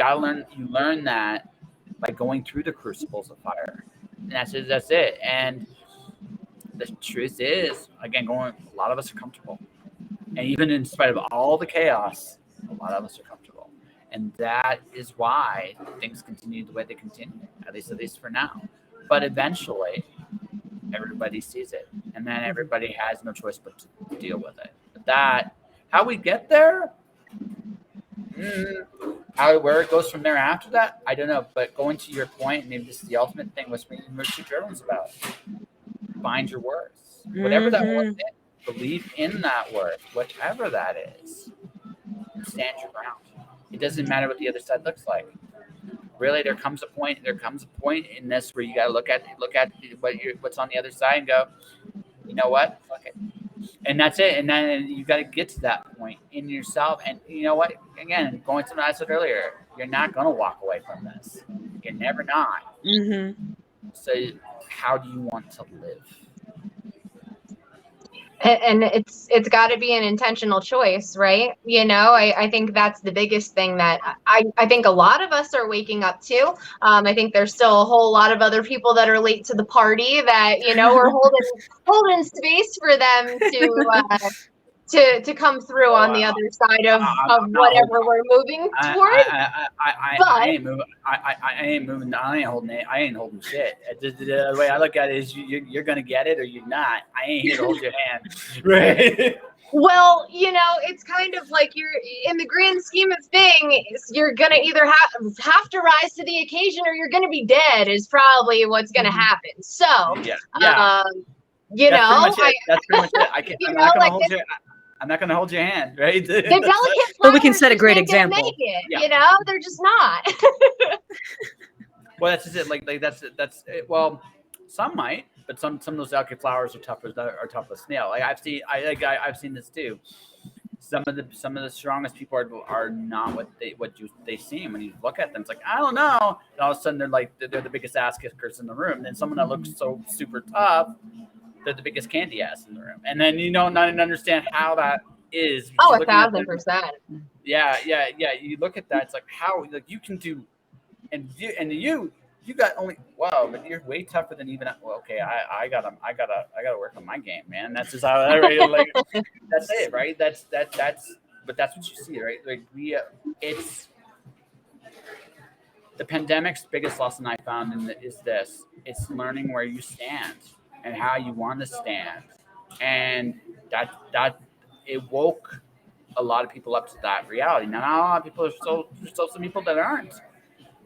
learn that by going through the crucibles of fire. And that's it. And the truth is, again, a lot of us are comfortable. And even in spite of all the chaos, a lot of us are comfortable. And that is why things continue the way they continue, at least for now. But eventually, everybody sees it. And then everybody has no choice but to deal with it. But how we get there, where it goes from there after that, I don't know. But going to your point, maybe this is the ultimate thing, was most journalists about. Find your worth. Whatever that worth is. Believe in that word, whatever that is. Stand your ground. It doesn't matter what the other side looks like. Really, there comes a point in this where you gotta look at what's on the other side and go, you know what? Fuck it. And that's it. And then you gotta get to that point in yourself. And you know what? Again, going to what I said earlier, you're not gonna walk away from this. You're never not. So how do you want to live? And it's got to be an intentional choice, right? I think that's the biggest thing that I think a lot of us are waking up to. I think there's still a whole lot of other people that are late to the party that, we're holding space for them to come through on the other side of whatever we're moving toward. I ain't holding shit. The way I look at it is you're gonna get it or you're not. I ain't here to hold your hand. Right. Well, it's kind of like you're in the grand scheme of things, you're gonna either have to rise to the occasion or you're gonna be dead is probably what's gonna happen. So that's pretty much it. I'm not gonna hold your hand, right? The delicate flowers, but we can set a great example. Make it, they're just not. Well, that's just it. Like that's it. Well, some might, but some of those delicate flowers are tough as snail. Like I've seen this too. Some of the strongest people are not what they seem. When you look at them, it's like, I don't know. And all of a sudden they're the biggest ass kickers in the room. And then someone that looks so super tough, they're the biggest candy ass in the room. And then not understand how that is. 1,000%. Yeah. You look at that, it's like how you can do, and you got only but you're way tougher than even. Well, okay, I gotta work on my game, man. That's just how that's it, right? That's but that's what you see, right? Like it's the pandemic's biggest lesson I found is this: it's learning where you stand and how you want to stand, and that it woke a lot of people up to that reality. Now, not a lot of people there's still some people that aren't,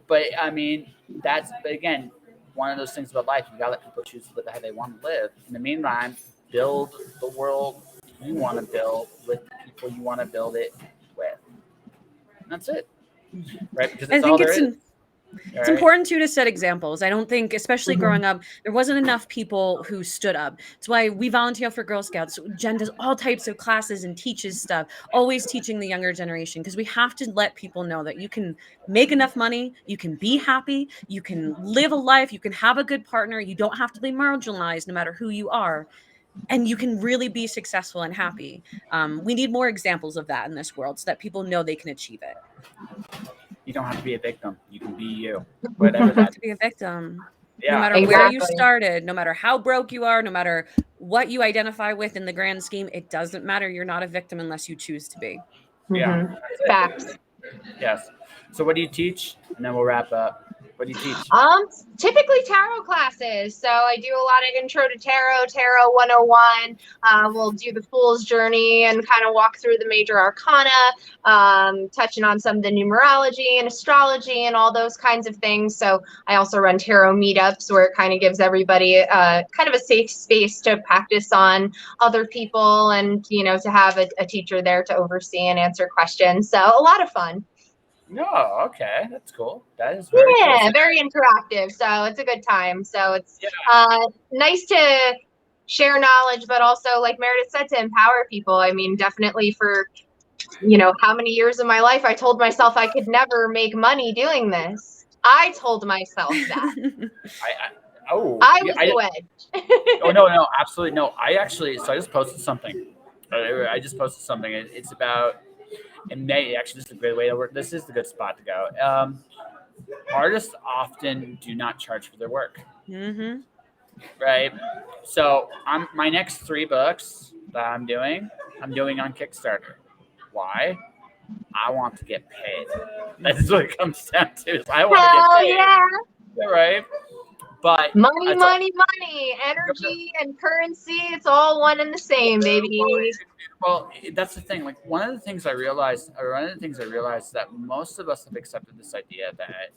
but I mean, but again, one of those things about life. You gotta let people choose to live how they want to live. In the meantime, build the world you want to build with the people you want to build it with. And that's it, right? Because that's all there is. It's important too to set examples. I don't think, especially growing up, there wasn't enough people who stood up. That's why we volunteer for Girl Scouts. Jen does all types of classes and teaches stuff, always teaching the younger generation, because we have to let people know that you can make enough money, you can be happy, you can live a life, you can have a good partner, you don't have to be marginalized no matter who you are, and you can really be successful and happy. We need more examples of that in this world so that people know they can achieve it. You don't have to be a victim. You can be you. Whatever that. You don't have to be a victim. Yeah, no matter where you started, no matter how broke you are, no matter what you identify with in the grand scheme, it doesn't matter. You're not a victim unless you choose to be. Yeah. Facts. Yes. So what do you teach? And then we'll wrap up. What do you teach? Typically tarot classes. So I do a lot of intro to tarot 101. We'll do the Fool's Journey and kind of walk through the major arcana, touching on some of the numerology and astrology and all those kinds of things. So I also run tarot meetups where it kind of gives everybody kind of a safe space to practice on other people and, you know, to have a teacher there to oversee and answer questions. So a lot of fun. No, okay, that's cool. That is very cool. Very interactive. So it's a good time. So it's nice to share knowledge, but also, like Meredith said, to empower people. I mean, definitely for, you know, how many years of my life I told myself I could never make money doing this. I told myself that. I was the wedge. Oh no, absolutely no. I just posted something. I just posted something. It's about. And May, actually, this is a great way to work. This is the good spot to go. Artists often do not charge for their work. Mm-hmm. Right? So my next 3 books that I'm doing on Kickstarter. Why? I want to get paid. That's what it comes down to. I want to get paid. Yeah. Right? But money, energy and currency, it's all one and the same, baby. Well, that's the thing. Like one of the things I realized is that most of us have accepted this idea that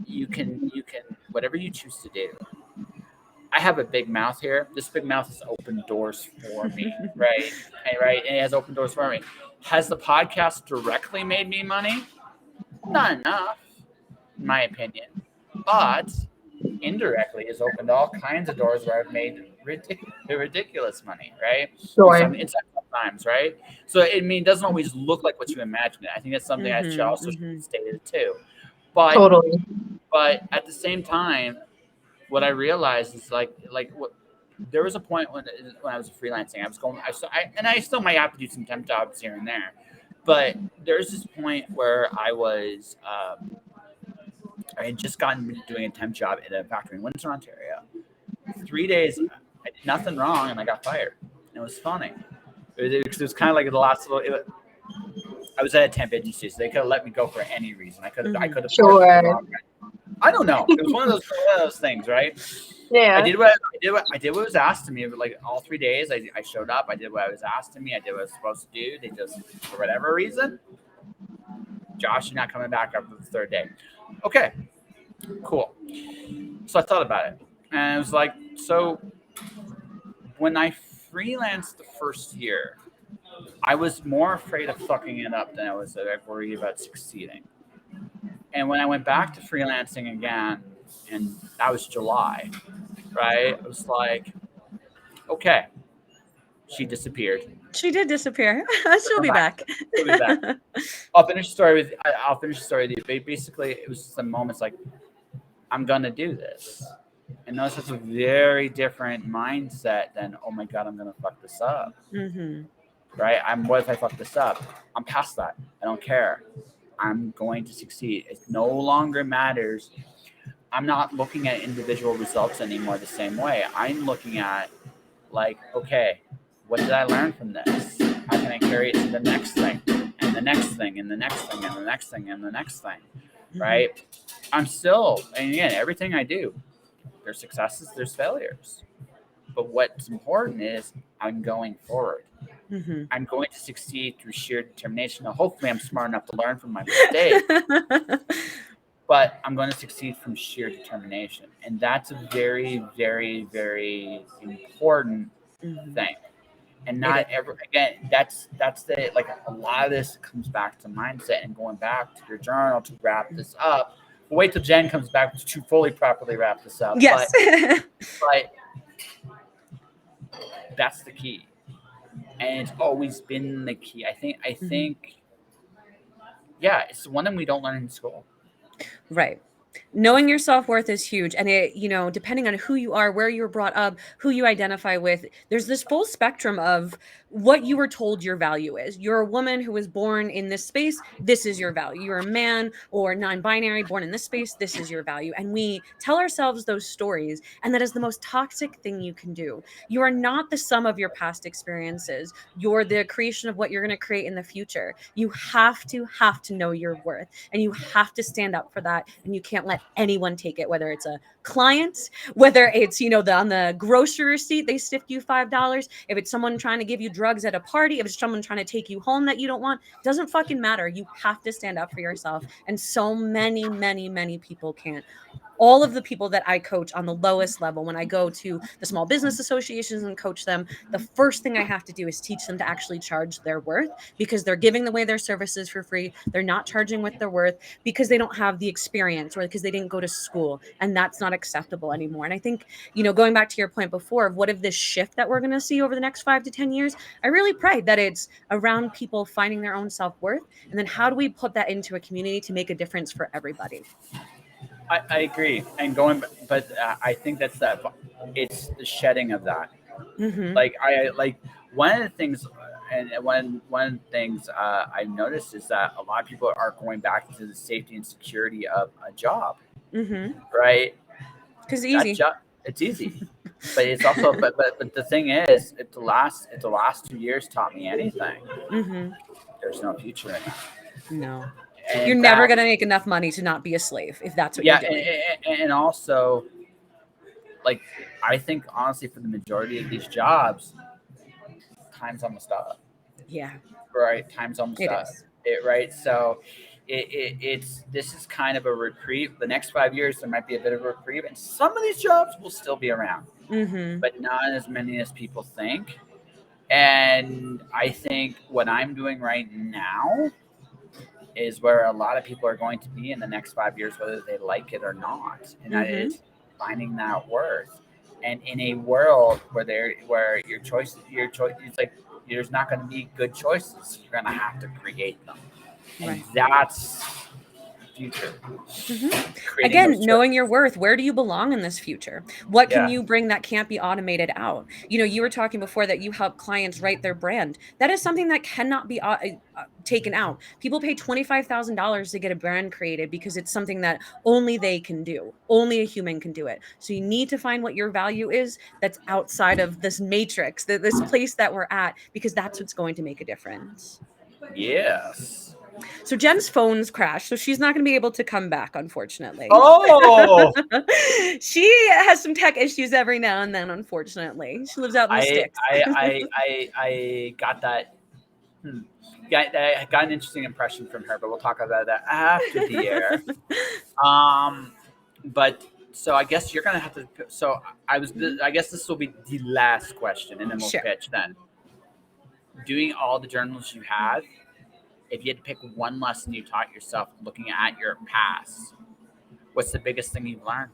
you can whatever you choose to do. I have a big mouth here. This big mouth has opened doors for me, right? And it has opened doors for me. Has the podcast directly made me money? Not enough, in my opinion. But indirectly has opened all kinds of doors where I've made ridiculous money, right? Sure. Sometimes, right? So it doesn't always look like what you imagine it. I think that's something I should also stated too. But totally. But at the same time, what I realized is there was a point when I was freelancing, I still might have to do some temp jobs here and there, but there's this point where I had just gotten doing a temp job at a factory in Windsor, Ontario. 3 days, I did nothing wrong, and I got fired. And it was funny. It was kind of like the last little. I was at a temp agency, so they could have let me go for any reason. I could have. Sure. I don't know. It was one of those things, right? Yeah. I did what was asked of me. But like all 3 days, I showed up. I did what I was asked of me. I did what I was supposed to do. They just, for whatever reason, Josh, you're not coming back after the 3rd day. Okay, cool. So I thought about it, and I was like, so when I freelanced the first year, I was more afraid of fucking it up than I was worried about succeeding. And when I went back to freelancing again, and that was July, right? I was like, okay, she disappeared. She did disappear. She'll be back. She'll be back. I'll finish the story with you. Basically, it was some moments like, I'm gonna do this, and that's just a very different mindset than, oh my god, I'm gonna fuck this up. Mm-hmm. Right? What if I fuck this up? I'm past that. I don't care. I'm going to succeed. It no longer matters. I'm not looking at individual results anymore the same way. I'm looking at like, okay, what did I learn from this? How can I carry it to the next thing, and the next thing, and the next thing, and the next thing, and the next thing, right? I'm still, and again, everything I do, there's successes, there's failures. But what's important is I'm going forward. Mm-hmm. I'm going to succeed through sheer determination. Now, hopefully I'm smart enough to learn from my mistakes. but I'm going to succeed from sheer determination. And that's a very, very, very important thing. And not ever again, that's the like a lot of this comes back to mindset and going back to your journal to wrap this up. We'll wait till Jen comes back to fully properly wrap this up. Yes. But that's the key. And it's always been the key. I think yeah, it's one thing we don't learn in school. Right. Knowing your self-worth is huge. And it, you know, depending on who you are, where you're brought up, who you identify with, there's this full spectrum of what you were told your value is. You're a woman who was born in this space, this is your value. You're a man or non-binary born in this space, this is your value. And we tell ourselves those stories, and that is the most toxic thing you can do. You are not the sum of your past experiences. You're the creation of what you're going to create in the future. You have to know your worth, and you have to stand up for that, and you can't let anyone take it, whether it's a client, whether it's, you know, on the grocery receipt, they stiff you $5. If it's someone trying to give you drugs at a party, if it's someone trying to take you home that you don't want, doesn't fucking matter. You have to stand up for yourself. And so many people can't. All of the people that I coach on the lowest level, when I go to the small business associations and coach them, the first thing I have to do is teach them to actually charge their worth, because they're giving away their services for free. They're not charging what they're worth because they don't have the experience or because they didn't go to school. And that's not acceptable anymore. And I think, you know, going back to your point before of what if this shift that we're going to see over the next 5 to 10 years, I really pray that it's around people finding their own self-worth. And then how do we put that into a community to make a difference for everybody? I agree, but I think it's the shedding of that. Like one of the things, and one of the things I've noticed is that a lot of people are going back to the safety and security of a job, right? Because easy. It's easy, but it's also but the thing is, if the last 2 years taught me anything, there's no future in that. No. You're never going to make enough money to not be a slave if that's what you're doing. And also, like, I think honestly, for the majority of these jobs, time's almost up. Yeah. Right. Time's almost up. Right. So this is kind of a reprieve. The next 5 years, there might be a bit of a reprieve, and some of these jobs will still be around, but not as many as people think. And I think what I'm doing right now is where a lot of people are going to be in the next 5 years, whether they like it or not. And that is finding that worth. And in a world where your choice, it's like there's not going to be good choices. You're going to have to create them. And that's future. Again, knowing your worth. Where do you belong in this future? What can you bring that can't be automated out? You know, you were talking before that you help clients write their brand. That is something that cannot be taken out. People pay $25,000 to get a brand created because it's something that only they can do. Only a human can do it. So you need to find what your value is that's outside of this matrix, this place that we're at, because that's what's going to make a difference. Yes. So Jen's phone's crashed, so she's not going to be able to come back, unfortunately. Oh! She has some tech issues every now and then, unfortunately. She lives out in the sticks. I got that. I got an interesting impression from her, but we'll talk about that after the air. But so I guess you're going to have to. So I guess this will be the last question, and then we'll pitch then. Doing all the journals you have, if you had to pick one lesson you taught yourself looking at your past, what's the biggest thing you've learned?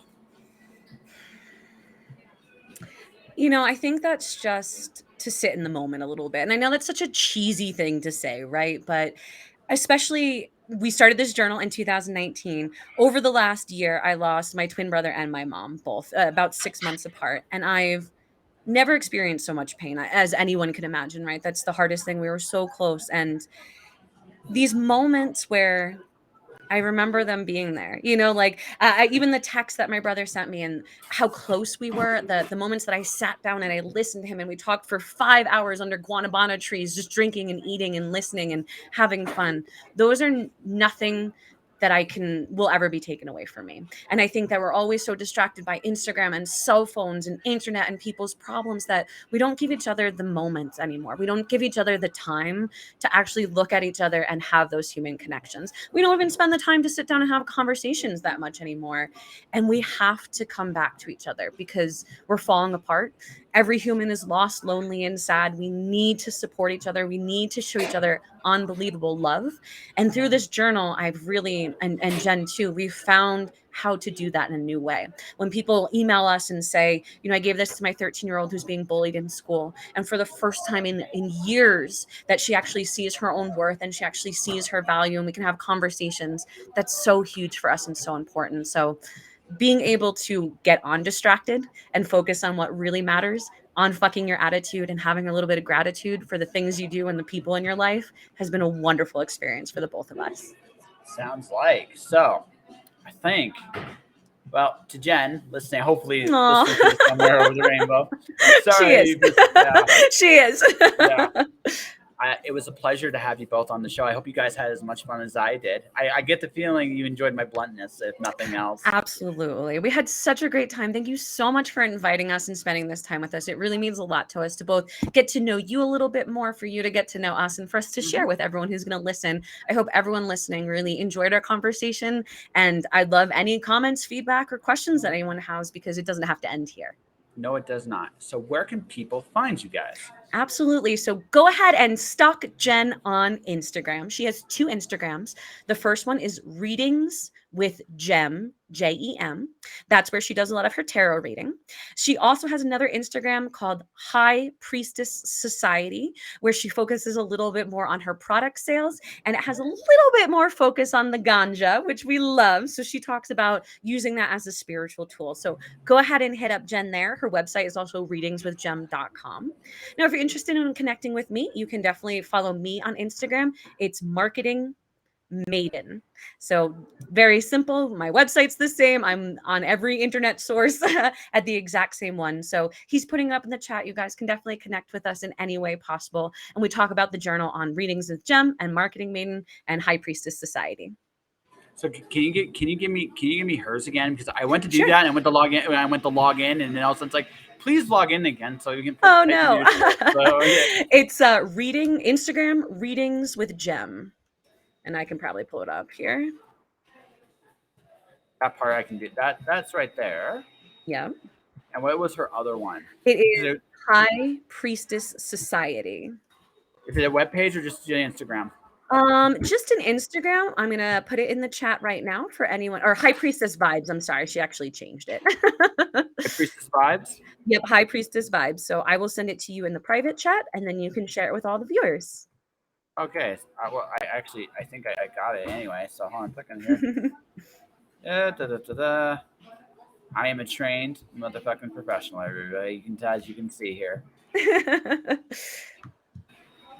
You know, I think that's just to sit in the moment a little bit. And I know that's such a cheesy thing to say, right? But especially, we started this journal in 2019. Over the last year, I lost my twin brother and my mom, both about 6 months apart. And I've never experienced so much pain as anyone can imagine, right? That's the hardest thing. We were so close. And these moments where I remember them being there, you know, like even the text that my brother sent me and how close we were, the moments that I sat down and I listened to him and we talked for 5 hours under guanabana trees, just drinking and eating and listening and having fun. Those are nothing that will ever be taken away from me. And I think that we're always so distracted by Instagram and cell phones and internet and people's problems that we don't give each other the moments anymore. We don't give each other the time to actually look at each other and have those human connections. We don't even spend the time to sit down and have conversations that much anymore. And we have to come back to each other because we're falling apart. Every human is lost, lonely, and sad. We need to support each other. We need to show each other unbelievable love. And through this journal, I've really, and Jen too, we've found how to do that in a new way. When people email us and say, I gave this to my 13-year-old who's being bullied in school. And for the first time in years that she actually sees her own worth and she actually sees her value and we can have conversations, that's so huge for us and so important. So being able to get undistracted and focus on what really matters, unfucking your attitude and having a little bit of gratitude for the things you do and the people in your life has been a wonderful experience for the both of us. Sounds like. So I think, well, to Jen, listening, hopefully listening to this somewhere over the rainbow. Sorry, she is. Yeah. It was a pleasure to have you both on the show. I hope you guys had as much fun as I did. I get the feeling you enjoyed my bluntness, if nothing else. Absolutely. We had such a great time. Thank you so much for inviting us and spending this time with us. It really means a lot to us to both get to know you a little bit more, for you to get to know us, and for us to share with everyone who's going to listen. I hope everyone listening really enjoyed our conversation. And I'd love any comments, feedback, or questions that anyone has, because it doesn't have to end here. No, it does not. So where can people find you guys? Absolutely. So go ahead and stalk Jen on Instagram. She has 2 Instagrams. The first one is Readings with Gem, Jem. That's where she does a lot of her tarot reading. She also has another Instagram called High Priestess Society, where she focuses a little bit more on her product sales, and it has a little bit more focus on the ganja, which we love. So she talks about using that as a spiritual tool. So go ahead and hit up Jen there. Her website is also readingswithgem.com. Now, if you're interested in connecting with me, you can definitely follow me on Instagram. It's Marketing Maiden. So very simple. My website's the same. I'm on every internet source at the exact same one. So he's putting up in the chat. You guys can definitely connect with us in any way possible. And we talk about the journal on Readings with Gem and Marketing Maiden and High Priestess Society. So can you give me hers again? Because I went to do that and I went to log in and then all of a sudden it's like, please log in again so you can. Oh no! It's Instagram Readings with Gem, and I can probably pull it up here. That part I can do. That's right there. Yeah. And what was her other one? It is High Priestess Society. Is it a webpage or just Instagram? Just an Instagram. I'm gonna put it in the chat right now for anyone. Or High Priestess Vibes. I'm sorry, she actually changed it. High Priestess Vibes? Yep, High Priestess Vibes. So I will send it to you in the private chat, and then you can share it with all the viewers. Okay. Well, I think I got it anyway. So hold on a second here. I am a trained motherfucking professional, everybody. As you can see here.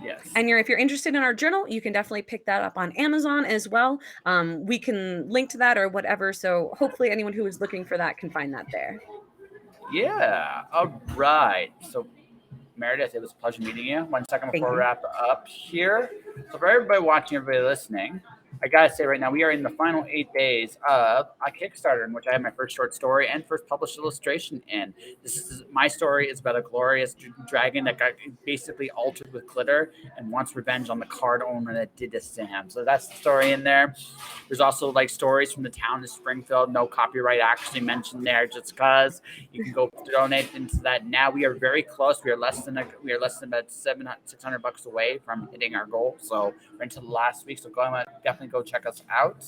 Yes. And if you're interested in our journal, you can definitely pick that up on Amazon as well. We can link to that or whatever. So hopefully anyone who is looking for that can find that there. Yeah. All right. So Meredith, it was a pleasure meeting you. 1 second before we wrap up here. So for everybody watching, everybody listening, I gotta say right now, we are in the final 8 days of a Kickstarter in which I have my first short story and first published illustration in. My story is about a glorious dragon that got basically altered with glitter and wants revenge on the card owner that did this to him. So that's the story in there. There's also stories from the town of Springfield. No copyright actually mentioned there, just because you can go donate into that. Now we are very close. We are less than about $600 away from hitting our goal. So we're into the last week. So definitely go check us out.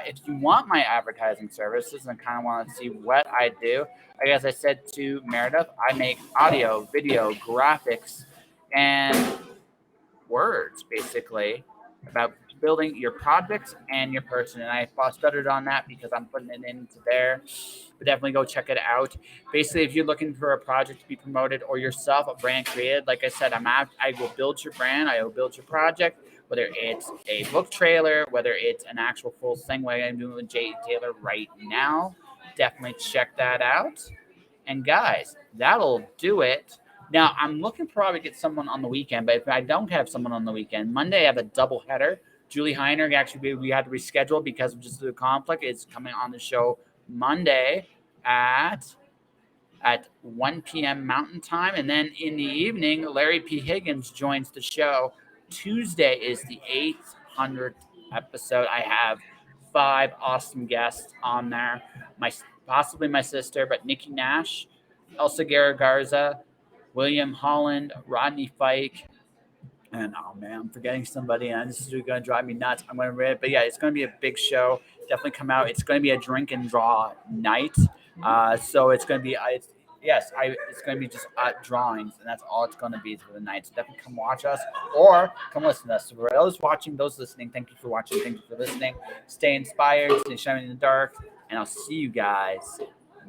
If you want my advertising services and kind of want to see what I do, as I said to Meredith, I make audio, video, graphics, and words, basically, about building your projects and your person. And I stuttered on that because I'm putting it into there. But definitely go check it out. Basically, if you're looking for a project to be promoted or yourself, a brand created, like I said, I will build your brand. I will build your project. Whether it's a book trailer, whether it's an actual full thing like I'm doing with Jay Taylor right now, definitely check that out. And guys, that'll do it. Now, I'm looking to probably get someone on the weekend, but if I don't have someone on the weekend, Monday I have a double header. Julie Heiner, actually, we had to reschedule because of just the conflict. It's coming on the show Monday at 1 p.m. Mountain Time. And then in the evening, Larry P. Higgins joins the show. Tuesday is the 800th episode. I have 5 awesome guests on there. Possibly my sister, but Nikki Nash, Elsa Garza, William Holland, Rodney Fike, and oh man, I'm forgetting somebody, and this is going to drive me nuts. I'm going to read it, but yeah, it's going to be a big show. Definitely come out. It's going to be a drink and draw night. So it's going to be, it's going to be just drawings, and that's all it's going to be for the night. So definitely come watch us or come listen to us. So for those watching, those listening, thank you for watching. Thank you for listening. Stay inspired, stay shining in the dark, and I'll see you guys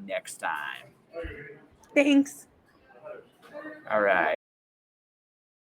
next time. Thanks. All right.